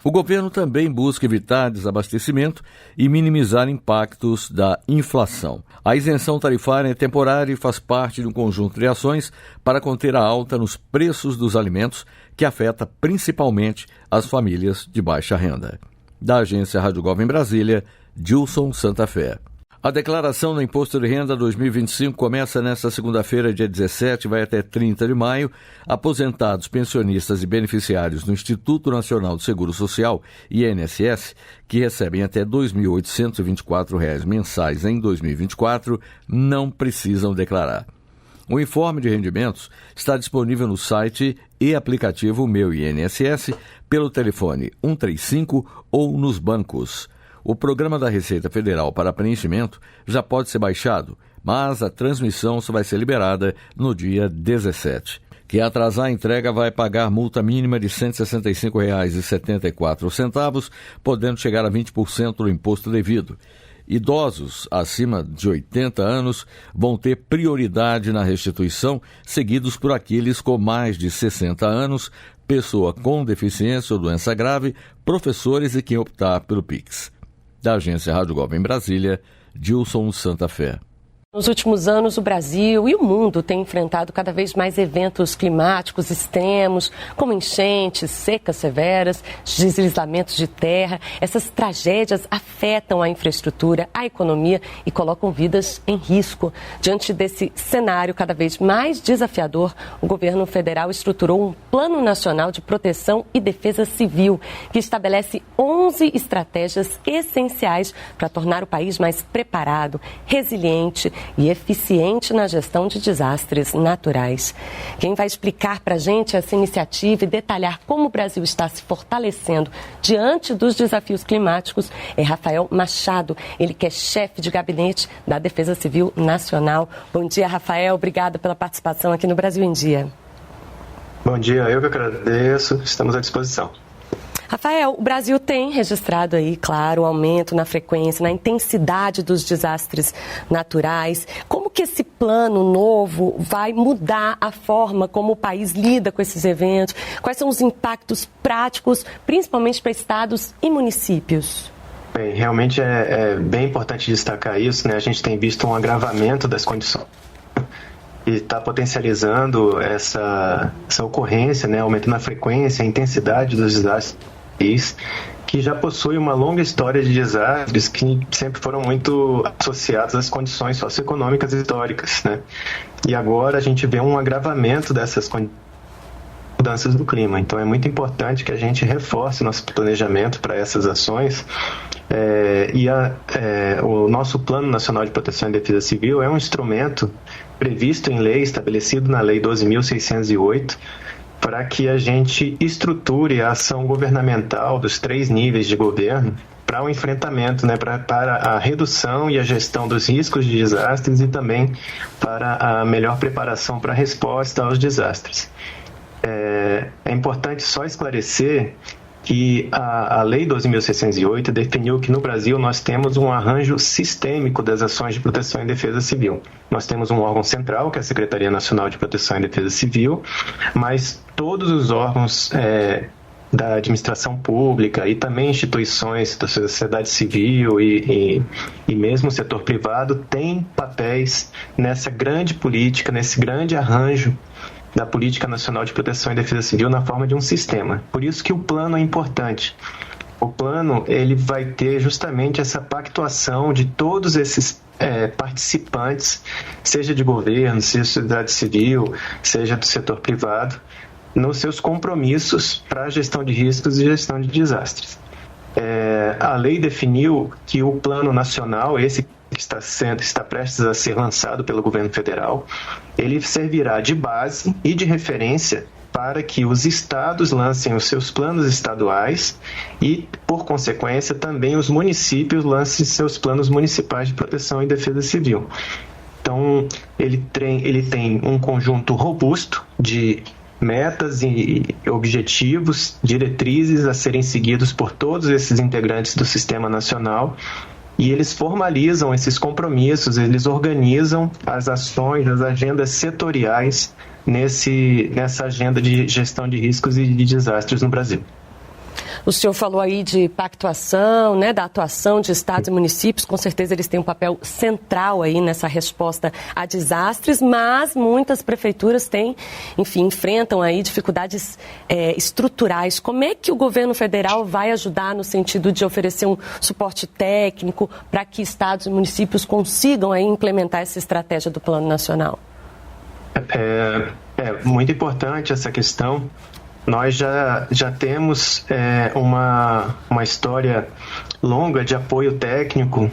O governo também busca evitar desabastecimento e minimizar impactos da inflação. A isenção tarifária é temporária e faz parte de um conjunto de ações para conter a alta nos preços dos alimentos, que afeta principalmente as famílias de baixa renda. Da agência Rádio Gov em Brasília, Dilson Santa Fé. A declaração do Imposto de Renda 2025 começa nesta segunda-feira, dia 17, e vai até 30 de maio. Aposentados, pensionistas e beneficiários do Instituto Nacional do Seguro Social, INSS, que recebem até R$ 2.824 mensais em 2024, não precisam declarar. O informe de rendimentos está disponível no site e aplicativo Meu INSS, pelo telefone 135 ou nos bancos. O programa da Receita Federal para preenchimento já pode ser baixado, mas a transmissão só vai ser liberada no dia 17. Quem atrasar a entrega vai pagar multa mínima de R$ 165,74, podendo chegar a 20% do imposto devido. Idosos acima de 80 anos vão ter prioridade na restituição, seguidos por aqueles com mais de 60 anos, pessoa com deficiência ou doença grave, professores e quem optar pelo PIX. Da agência Rádio Gov em Brasília, Dilson Santa Fé. Nos últimos anos, o Brasil e o mundo têm enfrentado cada vez mais eventos climáticos extremos, como enchentes, secas severas, deslizamentos de terra. Essas tragédias afetam a infraestrutura, a economia e colocam vidas em risco. Diante desse cenário cada vez mais desafiador, o governo federal estruturou um Plano Nacional de Proteção e Defesa Civil, que estabelece 11 estratégias essenciais para tornar o país mais preparado, resiliente e eficiente na gestão de desastres naturais. Quem vai explicar para a gente essa iniciativa e detalhar como o Brasil está se fortalecendo diante dos desafios climáticos é Rafael Machado, ele que é chefe de gabinete da Defesa Civil Nacional. Bom dia, Rafael. Obrigada pela participação aqui no Brasil em Dia. Bom dia, eu que agradeço. Estamos à disposição. Rafael, o Brasil tem registrado aí, claro, o aumento na frequência, na intensidade dos desastres naturais. Como que esse plano novo vai mudar a forma como o país lida com esses eventos? Quais são os impactos práticos, principalmente para estados e municípios? Bem, realmente é bem importante destacar isso, né? A gente tem visto um agravamento das condições e está potencializando essa ocorrência, né? Aumentando a frequência, a intensidade dos desastres, que já possui uma longa história de desastres que sempre foram muito associados às condições socioeconômicas históricas, né? E agora a gente vê um agravamento dessas mudanças do clima. Então é muito importante que a gente reforce nosso planejamento para essas ações. O nosso Plano Nacional de Proteção e Defesa Civil é um instrumento previsto em lei, estabelecido na Lei 12.608, para que a gente estruture a ação governamental dos 3 níveis de governo para o enfrentamento, né, para a redução e a gestão dos riscos de desastres e também para a melhor preparação para a resposta aos desastres. É importante só esclarecer que a Lei 12.608 definiu que no Brasil nós temos um arranjo sistêmico das ações de proteção e defesa civil. Nós temos um órgão central, que é a Secretaria Nacional de Proteção e Defesa Civil, mas todos os órgãos da administração pública e também instituições da sociedade civil e mesmo o setor privado têm papéis nessa grande política, nesse grande arranjo da Política Nacional de Proteção e Defesa Civil na forma de um sistema. Por isso que o plano é importante. O plano ele vai ter justamente essa pactuação de todos esses participantes, seja de governo, seja de sociedade civil, seja do setor privado, nos seus compromissos para a gestão de riscos e gestão de desastres. A lei definiu que o plano nacional, esse que está prestes a ser lançado pelo governo federal, ele servirá de base e de referência para que os estados lancem os seus planos estaduais e, por consequência, também os municípios lancem seus planos municipais de proteção e defesa civil. Então, ele tem um conjunto robusto de metas e objetivos, diretrizes a serem seguidos por todos esses integrantes do Sistema Nacional, e eles formalizam esses compromissos, eles organizam as ações, as agendas setoriais nessa agenda de gestão de riscos e de desastres no Brasil. O senhor falou aí de pactuação, né, da atuação de estados e municípios, com certeza eles têm um papel central aí nessa resposta a desastres, mas muitas prefeituras enfrentam aí dificuldades estruturais. Como é que o governo federal vai ajudar no sentido de oferecer um suporte técnico para que estados e municípios consigam aí implementar essa estratégia do Plano Nacional? É muito importante essa questão. Nós já temos uma história longa de apoio técnico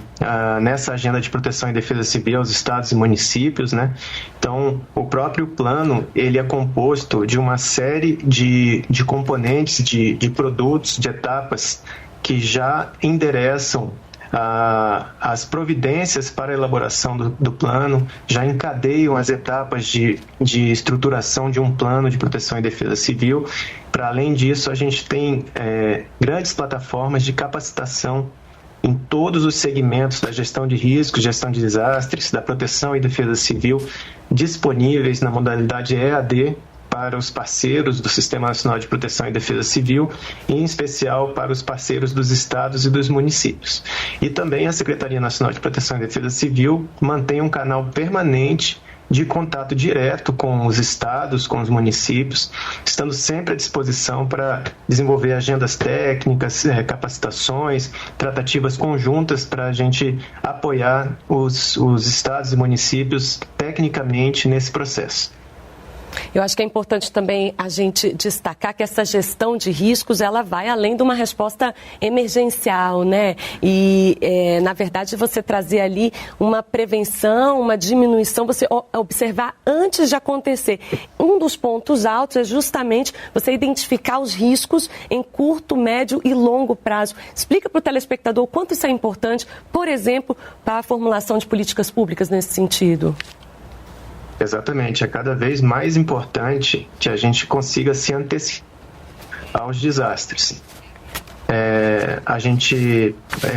nessa agenda de proteção e defesa civil aos estados e municípios, né? Então, o próprio plano, ele é composto de uma série de componentes, de produtos, de etapas que já endereçam as providências para a elaboração do plano, já encadeiam as etapas de estruturação de um plano de proteção e defesa civil. Para além disso, a gente tem grandes plataformas de capacitação em todos os segmentos da gestão de riscos, gestão de desastres, da proteção e defesa civil, disponíveis na modalidade EAD, para os parceiros do Sistema Nacional de Proteção e Defesa Civil, em especial para os parceiros dos estados e dos municípios. E também a Secretaria Nacional de Proteção e Defesa Civil mantém um canal permanente de contato direto com os estados, com os municípios, estando sempre à disposição para desenvolver agendas técnicas, capacitações, tratativas conjuntas para a gente apoiar os estados e municípios tecnicamente nesse processo. Eu acho que é importante também a gente destacar que essa gestão de riscos, ela vai além de uma resposta emergencial, né? E, na verdade, você trazer ali uma prevenção, uma diminuição, você observar antes de acontecer. Um dos pontos altos é justamente você identificar os riscos em curto, médio e longo prazo. Explica para o telespectador o quanto isso é importante, por exemplo, para a formulação de políticas públicas nesse sentido. Exatamente, é cada vez mais importante que a gente consiga se antecipar aos desastres. A gente,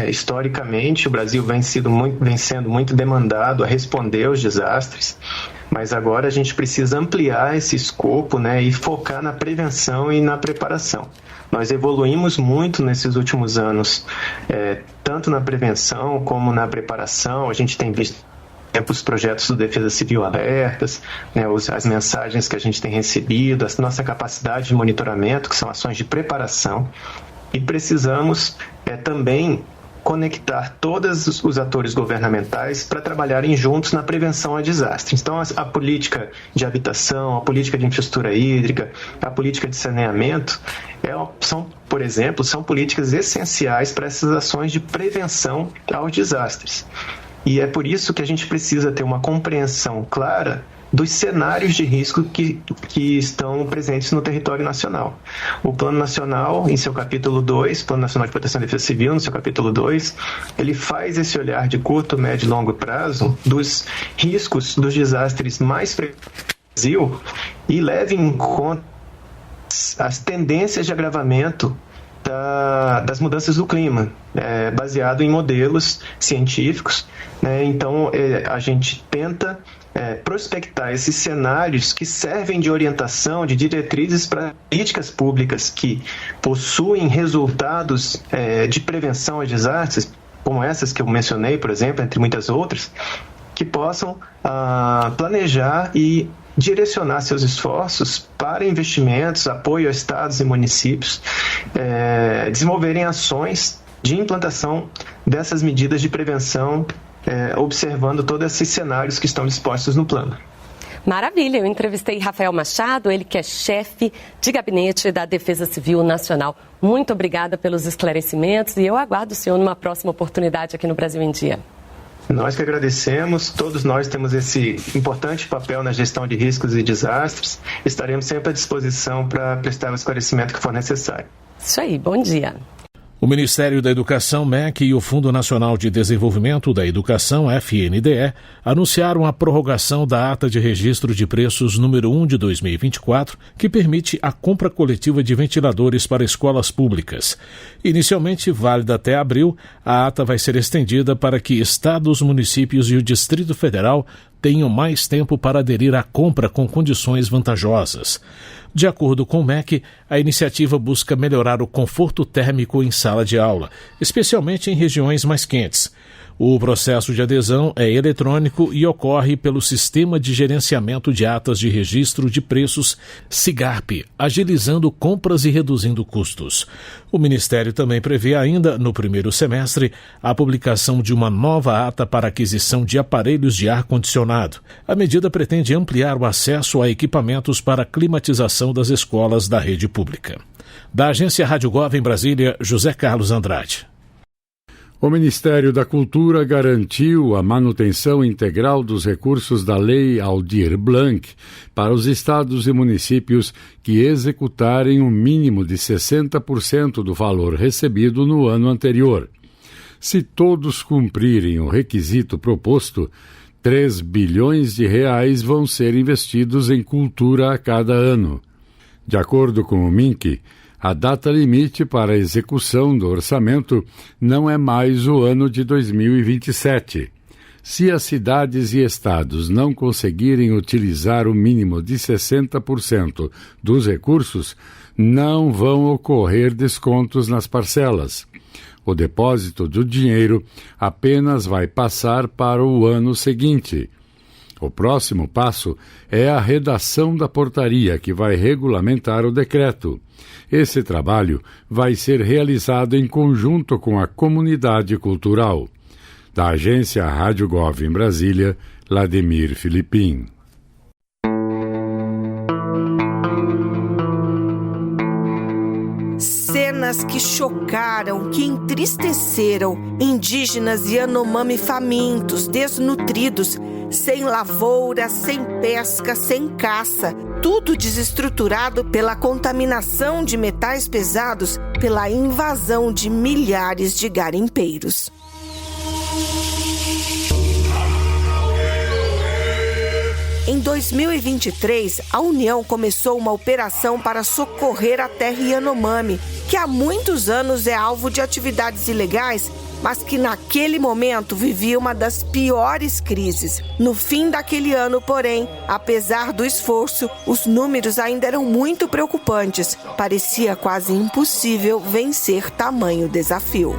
historicamente, o Brasil vem sendo muito demandado a responder aos desastres, mas agora a gente precisa ampliar esse escopo, né, e focar na prevenção e na preparação. Nós evoluímos muito nesses últimos anos, tanto na prevenção como na preparação. A gente tem visto os projetos do Defesa Civil abertas, né, as mensagens que a gente tem recebido, a nossa capacidade de monitoramento, que são ações de preparação, e precisamos também conectar todos os atores governamentais para trabalharem juntos na prevenção a desastres. Então, a política de habitação, a política de infraestrutura hídrica, a política de saneamento, por exemplo, são políticas essenciais para essas ações de prevenção aos desastres. E é por isso que a gente precisa ter uma compreensão clara dos cenários de risco que estão presentes no território nacional. O Plano Nacional, em seu capítulo 2, Plano Nacional de Proteção e Defesa Civil, no seu capítulo 2, ele faz esse olhar de curto, médio e longo prazo dos riscos dos desastres mais frequentes no Brasil e leva em conta as tendências de agravamento das mudanças do clima, baseado em modelos científicos, né? Então, a gente tenta prospectar esses cenários que servem de orientação, de diretrizes para políticas públicas que possuem resultados de prevenção a desastres, como essas que eu mencionei, por exemplo, entre muitas outras, que possam planejar e direcionar seus esforços para investimentos, apoio a estados e municípios, desenvolverem ações de implantação dessas medidas de prevenção, observando todos esses cenários que estão dispostos no plano. Maravilha, eu entrevistei Rafael Machado, ele que é chefe de gabinete da Defesa Civil Nacional. Muito obrigada pelos esclarecimentos e eu aguardo o senhor numa próxima oportunidade aqui no Brasil em Dia. Nós que agradecemos, todos nós temos esse importante papel na gestão de riscos e desastres. Estaremos sempre à disposição para prestar o esclarecimento que for necessário. Isso aí, bom dia. O Ministério da Educação, MEC, e o Fundo Nacional de Desenvolvimento da Educação, FNDE, anunciaram a prorrogação da ata de registro de preços número 1 de 2024, que permite a compra coletiva de ventiladores para escolas públicas. Inicialmente válida até abril, a ata vai ser estendida para que estados, municípios e o Distrito Federal tenham mais tempo para aderir à compra com condições vantajosas. De acordo com o MEC, a iniciativa busca melhorar o conforto térmico em sala de aula, especialmente em regiões mais quentes. O processo de adesão é eletrônico e ocorre pelo Sistema de Gerenciamento de Atas de Registro de Preços, SIGARP, agilizando compras e reduzindo custos. O Ministério também prevê ainda, no primeiro semestre, a publicação de uma nova ata para aquisição de aparelhos de ar-condicionado. A medida pretende ampliar o acesso a equipamentos para climatização das escolas da rede pública. Da agência Rádio Gov em Brasília, José Carlos Andrade. O Ministério da Cultura garantiu a manutenção integral dos recursos da Lei Aldir Blanc para os estados e municípios que executarem um mínimo de 60% do valor recebido no ano anterior. Se todos cumprirem o requisito proposto, 3 bilhões de reais vão ser investidos em cultura a cada ano. De acordo com o MINC, a data limite para a execução do orçamento não é mais o ano de 2027. Se as cidades e estados não conseguirem utilizar o mínimo de 60% dos recursos, não vão ocorrer descontos nas parcelas. O depósito do dinheiro apenas vai passar para o ano seguinte. O próximo passo é a redação da portaria que vai regulamentar o decreto. Esse trabalho vai ser realizado em conjunto com a comunidade cultural. Da agência Rádio Gov em Brasília, Lademir Filipim. Cenas que chocaram, que entristeceram indígenas Yanomami famintos, desnutridos, sem lavoura, sem pesca, sem caça, tudo desestruturado pela contaminação de metais pesados, pela invasão de milhares de garimpeiros. Em 2023, a União começou uma operação para socorrer a terra Yanomami, que há muitos anos é alvo de atividades ilegais, mas que naquele momento vivia uma das piores crises. No fim daquele ano, porém, apesar do esforço, os números ainda eram muito preocupantes. Parecia quase impossível vencer tamanho desafio.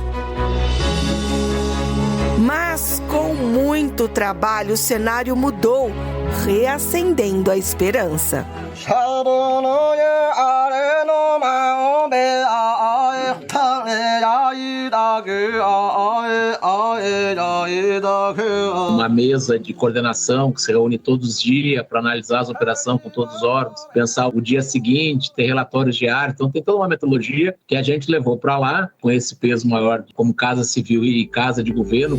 Mas, com muito trabalho, o cenário mudou, reacendendo a esperança. Uma mesa de coordenação que se reúne todos os dias para analisar as operações com todos os órgãos, pensar o dia seguinte, ter relatórios diários. Então tem toda uma metodologia que a gente levou para lá, com esse peso maior como Casa Civil e Casa de Governo.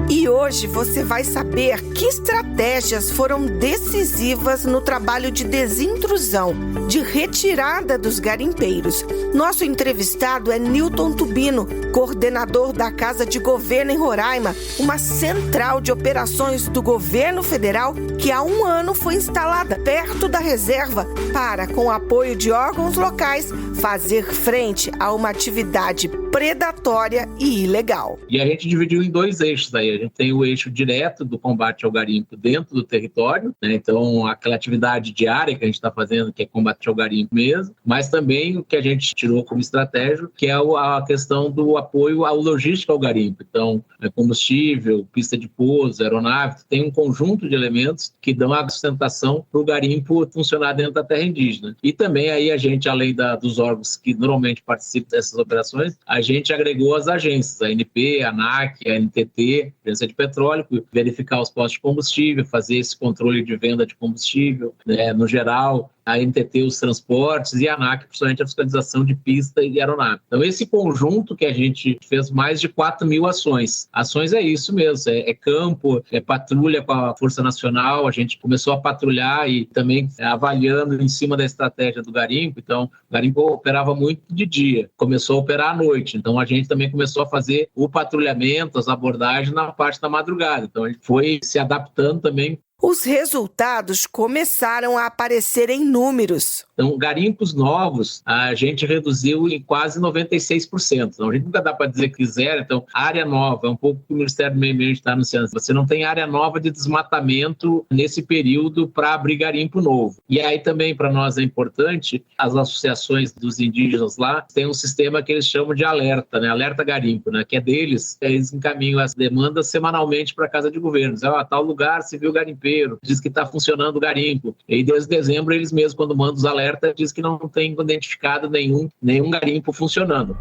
E hoje você vai saber que estratégias foram decisivas no trabalho de desintrusão, de retirada dos garimpeiros. Nosso entrevistado é Newton Tubino, coordenador da Casa de Governo em Roraima, uma central de operações do governo federal que há 1 ano foi instalada perto da reserva para, com o apoio de órgãos locais, fazer frente a uma atividade predatória e ilegal. E a gente dividiu em 2 eixos aí. A gente tem o eixo direto do combate ao garimpo dentro do território, né? Então aquela atividade diária que a gente está fazendo, que é combate ao garimpo mesmo, mas também o que a gente tirou como estratégia, que é a questão do apoio à logística ao garimpo. Então, combustível, pista de pouso, aeronave, tem um conjunto de elementos que dão a sustentação para o garimpo funcionar dentro da terra indígena. E também aí a gente, além dos órgãos que normalmente participam dessas operações, a gente agregou as agências, a ANP, a ANAC, a NTT, Agência de Petróleo, verificar os postos de combustível, fazer esse controle de venda de combustível, né? No geral, a NTT os transportes e a ANAC, principalmente a fiscalização de pista e aeronave. Então, esse conjunto que a gente fez mais de 4.000 ações. Ações é isso mesmo, é campo, é patrulha com a Força Nacional, a gente começou a patrulhar e também avaliando em cima da estratégia do garimpo. Então, o garimpo operava muito de dia, começou a operar à noite. Então, a gente também começou a fazer o patrulhamento, as abordagens na parte da madrugada. Então, a gente foi se adaptando também. Os resultados começaram a aparecer em números. Então, garimpos novos, a gente reduziu em quase 96%. Então, a gente nunca dá para dizer que zero. Então, área nova, é um pouco que o Ministério do Meio Ambiente está anunciando. Você não tem área nova de desmatamento nesse período para abrir garimpo novo. E aí também, para nós, é importante, as associações dos indígenas lá têm um sistema que eles chamam de alerta, né? Alerta garimpo, né? Que é deles. Eles encaminham as demandas semanalmente para a Casa de Governo. Dizem, tal lugar se viu garimpeiro, diz que está funcionando o garimpo. E desde dezembro, eles mesmos, quando mandam os alertas, diz que não tem identificado nenhum garimpo funcionando.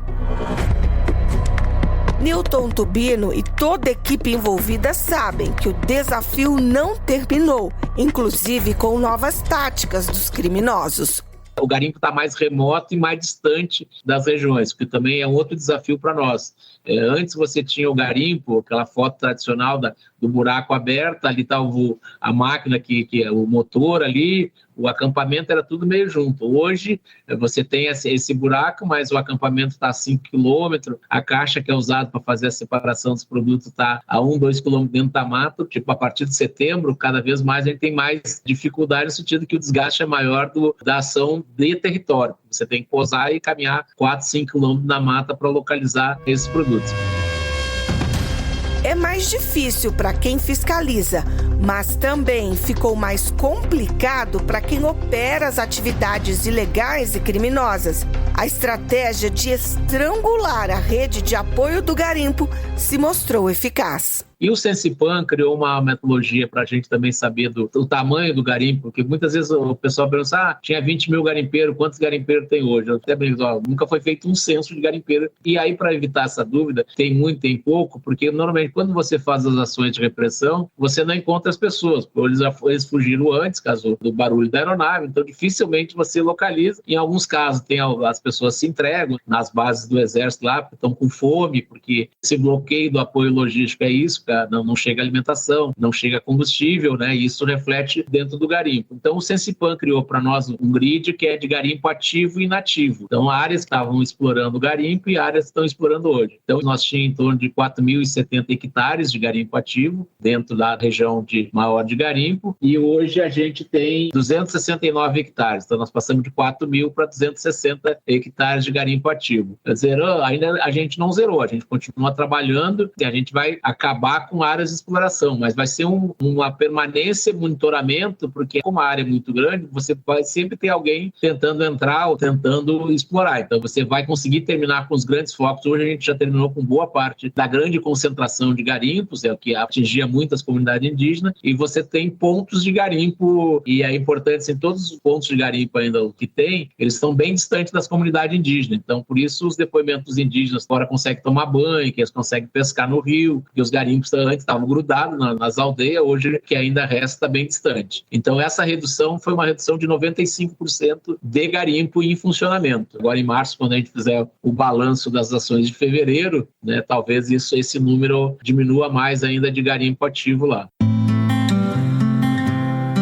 Newton Tubino e toda a equipe envolvida sabem que o desafio não terminou, inclusive com novas táticas dos criminosos. O garimpo está mais remoto e mais distante das regiões, que também é um outro desafio para nós. Antes você tinha o garimpo, aquela foto tradicional do buraco aberto, ali está a máquina, que é o motor ali, o acampamento era tudo meio junto. Hoje você tem esse buraco, mas o acampamento está a 5 km, a caixa que é usada para fazer a separação dos produtos está a 1-2 km dentro da mata. Tipo, a partir de setembro, cada vez mais a gente tem mais dificuldade no sentido que o desgaste é maior da ação de território. Você tem que pousar e caminhar 4-5 km na mata para localizar esses produtos. É mais difícil para quem fiscaliza, mas também ficou mais complicado para quem opera as atividades ilegais e criminosas. A estratégia de estrangular a rede de apoio do garimpo se mostrou eficaz. E o Sensipan criou uma metodologia para a gente também saber do tamanho do garimpo, porque muitas vezes o pessoal pensa, tinha 20 mil garimpeiros, quantos garimpeiros tem hoje? Até bem, nunca foi feito um censo de garimpeiro. E aí, para evitar essa dúvida, tem muito, tem pouco, porque normalmente quando você faz as ações de repressão, você não encontra as pessoas, eles fugiram antes, caso do barulho da aeronave, então dificilmente você localiza. Em alguns casos, as pessoas se entregam nas bases do Exército lá, porque estão com fome, porque esse bloqueio do apoio logístico é isso, não chega alimentação, não chega combustível, né? E isso reflete dentro do garimpo. Então, o Sensipan criou para nós um grid que é de garimpo ativo e inativo. Então, áreas que estavam explorando o garimpo e áreas que estão explorando hoje. Então, nós tínhamos em torno de 4.070 hectares de garimpo ativo dentro da região maior de garimpo, e hoje a gente tem 269 hectares. Então, nós passamos de 4.000 para 260 hectares de garimpo ativo. Ainda a gente não zerou, a gente continua trabalhando e a gente vai acabar com áreas de exploração, mas vai ser uma permanência, monitoramento, porque como a área é muito grande, você vai sempre ter alguém tentando entrar ou tentando explorar. Então você vai conseguir terminar com os grandes focos. Hoje a gente já terminou com boa parte da grande concentração de garimpos, é o que atingia muitas comunidades indígenas, e você tem pontos de garimpo, e é importante, assim, todos os pontos de garimpo ainda que tem, eles estão bem distantes das comunidades indígenas. Então, por isso, os depoimentos dos indígenas agora conseguem tomar banho, que eles conseguem pescar no rio, que os garimpos antes estavam grudados nas aldeias, hoje que ainda resta bem distante. Então essa redução foi uma redução de 95% de garimpo em funcionamento. Agora em março, quando a gente fizer o balanço das ações de fevereiro, né, talvez esse número diminua mais ainda de garimpo ativo lá.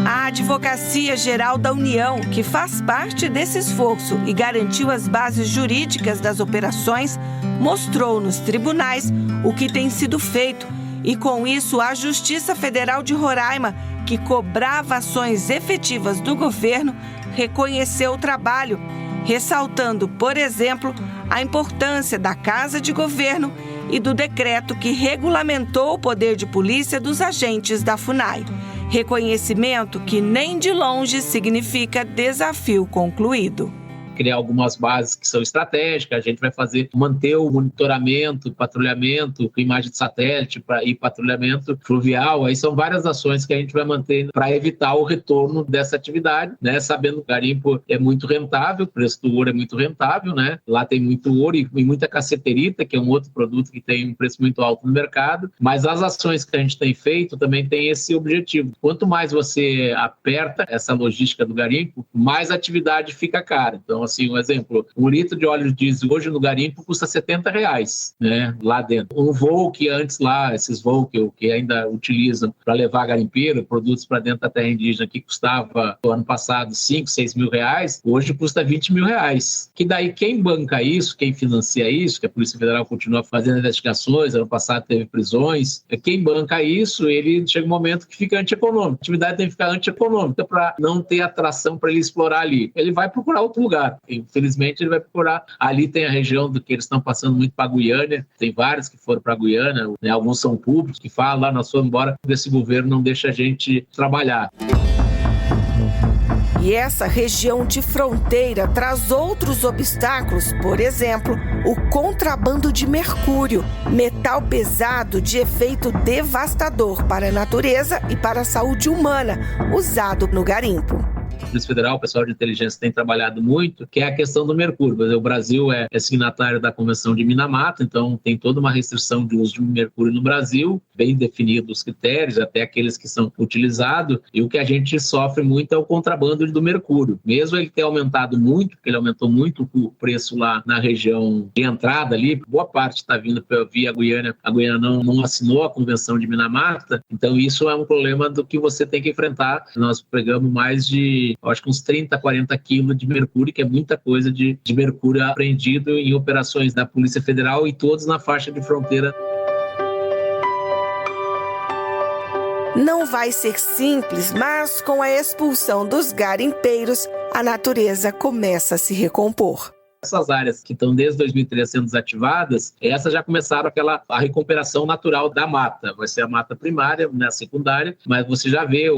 A Advocacia Geral da União, que faz parte desse esforço e garantiu as bases jurídicas das operações, mostrou nos tribunais o que tem sido feito. E com isso, a Justiça Federal de Roraima, que cobrava ações efetivas do governo, reconheceu o trabalho, ressaltando, por exemplo, a importância da Casa de Governo e do decreto que regulamentou o poder de polícia dos agentes da FUNAI. Reconhecimento que nem de longe significa desafio concluído. criar algumas bases que são estratégicas, a gente vai manter o monitoramento, patrulhamento, com imagem de satélite e patrulhamento fluvial. Aí são várias ações que a gente vai manter para evitar o retorno dessa atividade, né? Sabendo que o garimpo é muito rentável, o preço do ouro é muito rentável, né? Lá tem muito ouro e muita caceterita, que é um outro produto que tem um preço muito alto no mercado, mas as ações que a gente tem feito também tem esse objetivo. Quanto mais você aperta essa logística do garimpo, mais a atividade fica cara. Então, assim, um exemplo, 1 litro de óleo diesel hoje no garimpo custa R$70, né? Lá dentro. Um voo que antes lá, esses voos que ainda utilizam para levar garimpeiro, produtos para dentro da terra indígena, que custava no ano passado 5, 6 mil reais, hoje custa 20 mil reais. Que daí quem banca isso, quem financia isso, que a Polícia Federal continua fazendo investigações, ano passado teve prisões, quem banca isso, ele chega um momento que fica antieconômico. A atividade tem que ficar antieconômica para não ter atração para ele explorar ali. Ele vai procurar outro lugar. Infelizmente, ele vai procurar. Ali tem a região do que eles estão passando muito para a Guiana, tem vários que foram para a Guiana, né? Alguns são públicos, que falam lá, nós fomos embora, esse governo não deixa a gente trabalhar. E essa região de fronteira traz outros obstáculos, por exemplo, o contrabando de mercúrio, metal pesado de efeito devastador para a natureza e para a saúde humana, usado no garimpo. A Polícia Federal, o pessoal de inteligência tem trabalhado muito, que é a questão do mercúrio. O Brasil é signatário da Convenção de Minamata, então tem toda uma restrição de uso de mercúrio no Brasil, bem definidos os critérios, até aqueles que são utilizados, e o que a gente sofre muito é o contrabando do mercúrio. Mesmo ele ter aumentado muito, porque ele aumentou muito o preço lá na região de entrada ali, boa parte está vindo via Guiana, a Guiana não assinou a Convenção de Minamata, então isso é um problema do que você tem que enfrentar. Nós pegamos mais de, acho que uns 30, 40 quilos de mercúrio, que é muita coisa de mercúrio apreendido em operações da Polícia Federal e todos na faixa de fronteira. Não vai ser simples, mas com a expulsão dos garimpeiros, a natureza começa a se recompor. Essas áreas que estão desde 2013 sendo desativadas, essas já começaram a recuperação natural da mata. Vai ser a mata primária, né, a secundária, mas você já vê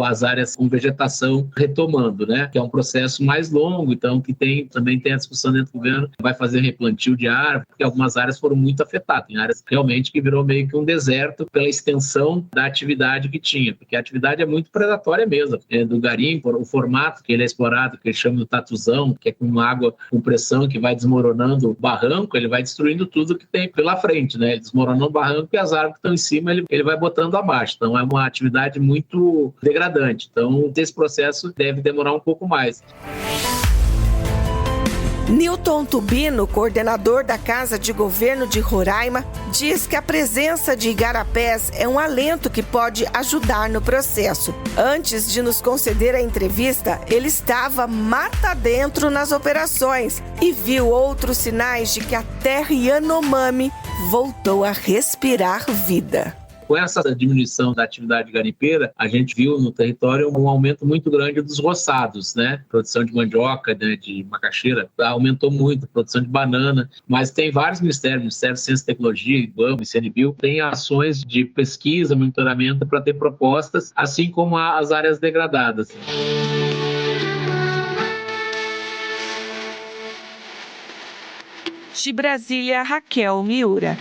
as áreas com vegetação retomando, né? Que é um processo mais longo, então que também tem a discussão dentro do governo, vai fazer replantio de árvore, porque algumas áreas foram muito afetadas. Tem áreas realmente que virou meio que um deserto pela extensão da atividade que tinha, porque a atividade é muito predatória mesmo. Do garimpo, o formato que ele é explorado, que eles chamam de tatuzão, que é com água com pressão que vai desmoronando o barranco, ele vai destruindo tudo que tem pela frente, né? Ele desmoronou o barranco e as árvores que estão em cima ele vai botando abaixo. Então é uma atividade muito degradante. Então esse processo deve demorar um pouco mais. Newton Tubino, coordenador da Casa de Governo de Roraima, diz que a presença de igarapés é um alento que pode ajudar no processo. Antes de nos conceder a entrevista, ele estava mata dentro nas operações e viu outros sinais de que a terra Yanomami voltou a respirar vida. Com essa diminuição da atividade garimpeira, a gente viu no território um aumento muito grande dos roçados, né? Produção de mandioca, né, de macaxeira, aumentou muito, produção de banana, mas tem vários ministérios, Ministério de Ciência e Tecnologia, IBAMA, ICNBio, tem ações de pesquisa, monitoramento para ter propostas, assim como as áreas degradadas. De Brasília, Raquel Miura.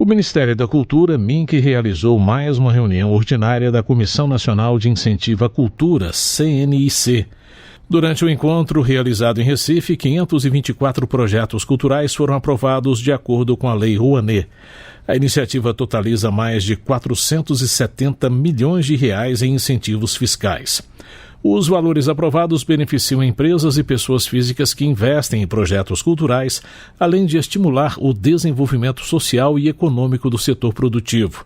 O Ministério da Cultura, MINC, realizou mais uma reunião ordinária da Comissão Nacional de Incentivo à Cultura, CNIC. Durante o encontro realizado em Recife, 524 projetos culturais foram aprovados de acordo com a Lei Rouanet. A iniciativa totaliza mais de 470 milhões de reais em incentivos fiscais. Os valores aprovados beneficiam empresas e pessoas físicas que investem em projetos culturais, além de estimular o desenvolvimento social e econômico do setor produtivo.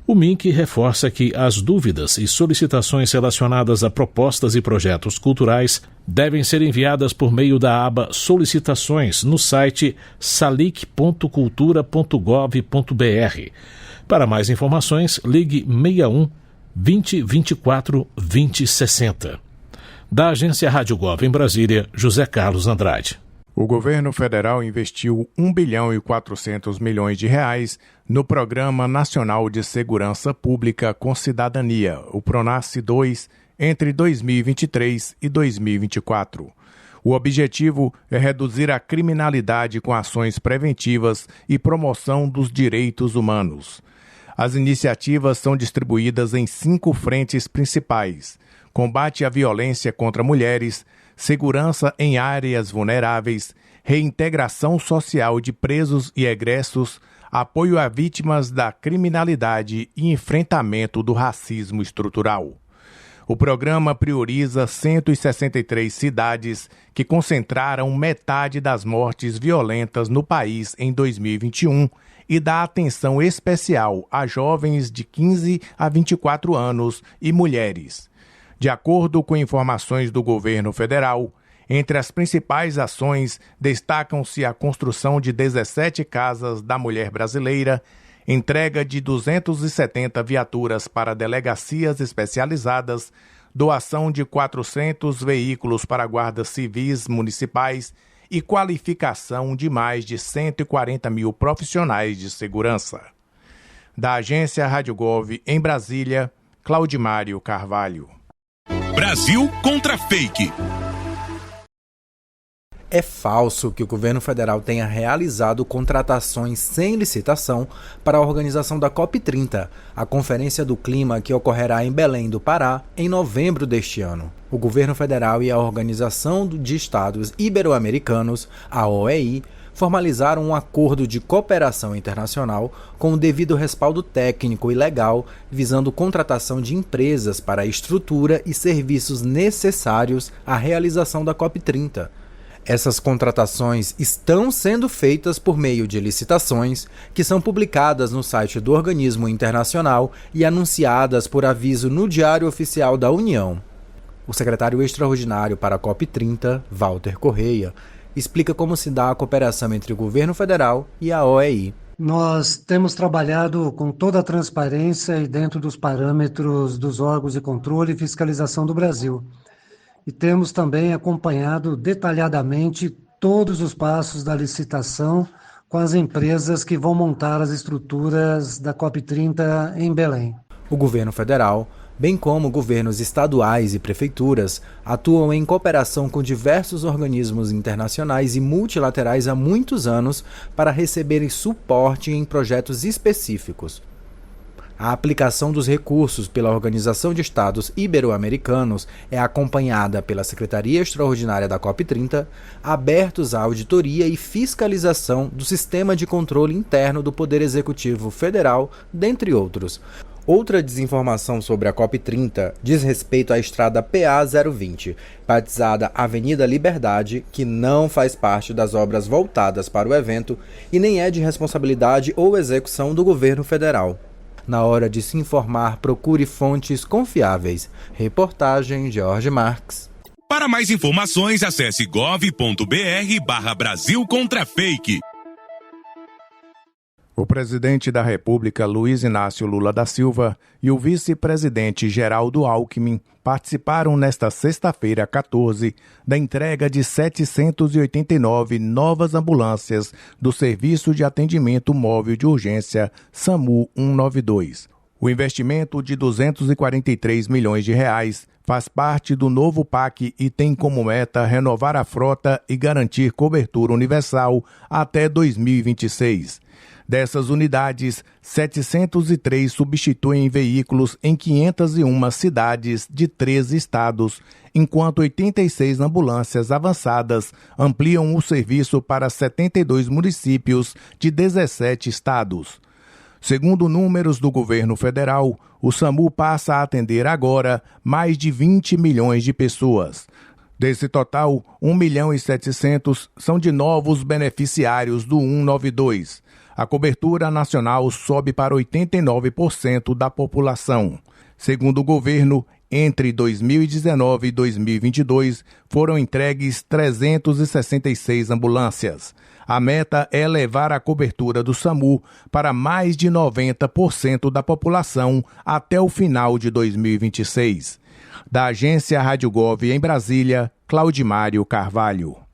O MINC reforça que as dúvidas e solicitações relacionadas a propostas e projetos culturais devem ser enviadas por meio da aba Solicitações no site salic.cultura.gov.br. Para mais informações, ligue 61 2024 2060. Da agência Rádio Gov em Brasília, José Carlos Andrade. O governo federal investiu 1 bilhão e 400 milhões de reais no Programa Nacional de Segurança Pública com Cidadania, o PRONASSE 2, entre 2023 e 2024. O objetivo é reduzir a criminalidade com ações preventivas e promoção dos direitos humanos. As iniciativas são distribuídas em 5 frentes principais: combate à violência contra mulheres, segurança em áreas vulneráveis, reintegração social de presos e egressos, apoio a vítimas da criminalidade e enfrentamento do racismo estrutural. O programa prioriza 163 cidades que concentraram metade das mortes violentas no país em 2021 e dá atenção especial a jovens de 15 a 24 anos e mulheres. De acordo com informações do governo federal, entre as principais ações destacam-se a construção de 17 casas da mulher brasileira, entrega de 270 viaturas para delegacias especializadas, doação de 400 veículos para guardas civis municipais e qualificação de mais de 140 mil profissionais de segurança. Da agência Rádio Gov, em Brasília, Claudimário Carvalho. Brasil contra fake. É falso que o governo federal tenha realizado contratações sem licitação para a organização da COP30, a Conferência do Clima que ocorrerá em Belém do Pará em novembro deste ano. O governo federal e a Organização de Estados Ibero-Americanos, a OEI, formalizaram um acordo de cooperação internacional com o devido respaldo técnico e legal, visando contratação de empresas para a estrutura e serviços necessários à realização da COP30. Essas contratações estão sendo feitas por meio de licitações, que são publicadas no site do organismo internacional e anunciadas por aviso no Diário Oficial da União. O secretário extraordinário para a COP30, Walter Correia, explica como se dá a cooperação entre o governo federal e a OEI. Nós temos trabalhado com toda a transparência e dentro dos parâmetros dos órgãos de controle e fiscalização do Brasil. E temos também acompanhado detalhadamente todos os passos da licitação com as empresas que vão montar as estruturas da COP30 em Belém. O governo federal, bem como governos estaduais e prefeituras, atuam em cooperação com diversos organismos internacionais e multilaterais há muitos anos para receberem suporte em projetos específicos. A aplicação dos recursos pela Organização de Estados Ibero-Americanos é acompanhada pela Secretaria Extraordinária da COP30, abertos à auditoria e fiscalização do Sistema de Controle Interno do Poder Executivo Federal, dentre outros. Outra desinformação sobre a COP30 diz respeito à estrada PA 020, batizada Avenida Liberdade, que não faz parte das obras voltadas para o evento e nem é de responsabilidade ou execução do governo federal. Na hora de se informar, procure fontes confiáveis. Reportagem Jorge Marques. Para mais informações, acesse gov.br/Brasil contra fake. O presidente da República, Luiz Inácio Lula da Silva, e o vice-presidente Geraldo Alckmin participaram nesta sexta-feira, 14, da entrega de 789 novas ambulâncias do Serviço de Atendimento Móvel de Urgência SAMU 192. O investimento de 243 milhões de reais faz parte do novo PAC e tem como meta renovar a frota e garantir cobertura universal até 2026. Dessas unidades, 703 substituem veículos em 501 cidades de 13 estados, enquanto 86 ambulâncias avançadas ampliam o serviço para 72 municípios de 17 estados. Segundo números do governo federal, o SAMU passa a atender agora mais de 20 milhões de pessoas. Desse total, 1.700.000 são de novos beneficiários do 192. A cobertura nacional sobe para 89% da população. Segundo o governo, entre 2019 e 2022, foram entregues 366 ambulâncias. A meta é levar a cobertura do SAMU para mais de 90% da população até o final de 2026. Da agência Rádio Gov em Brasília, Claudimário Carvalho.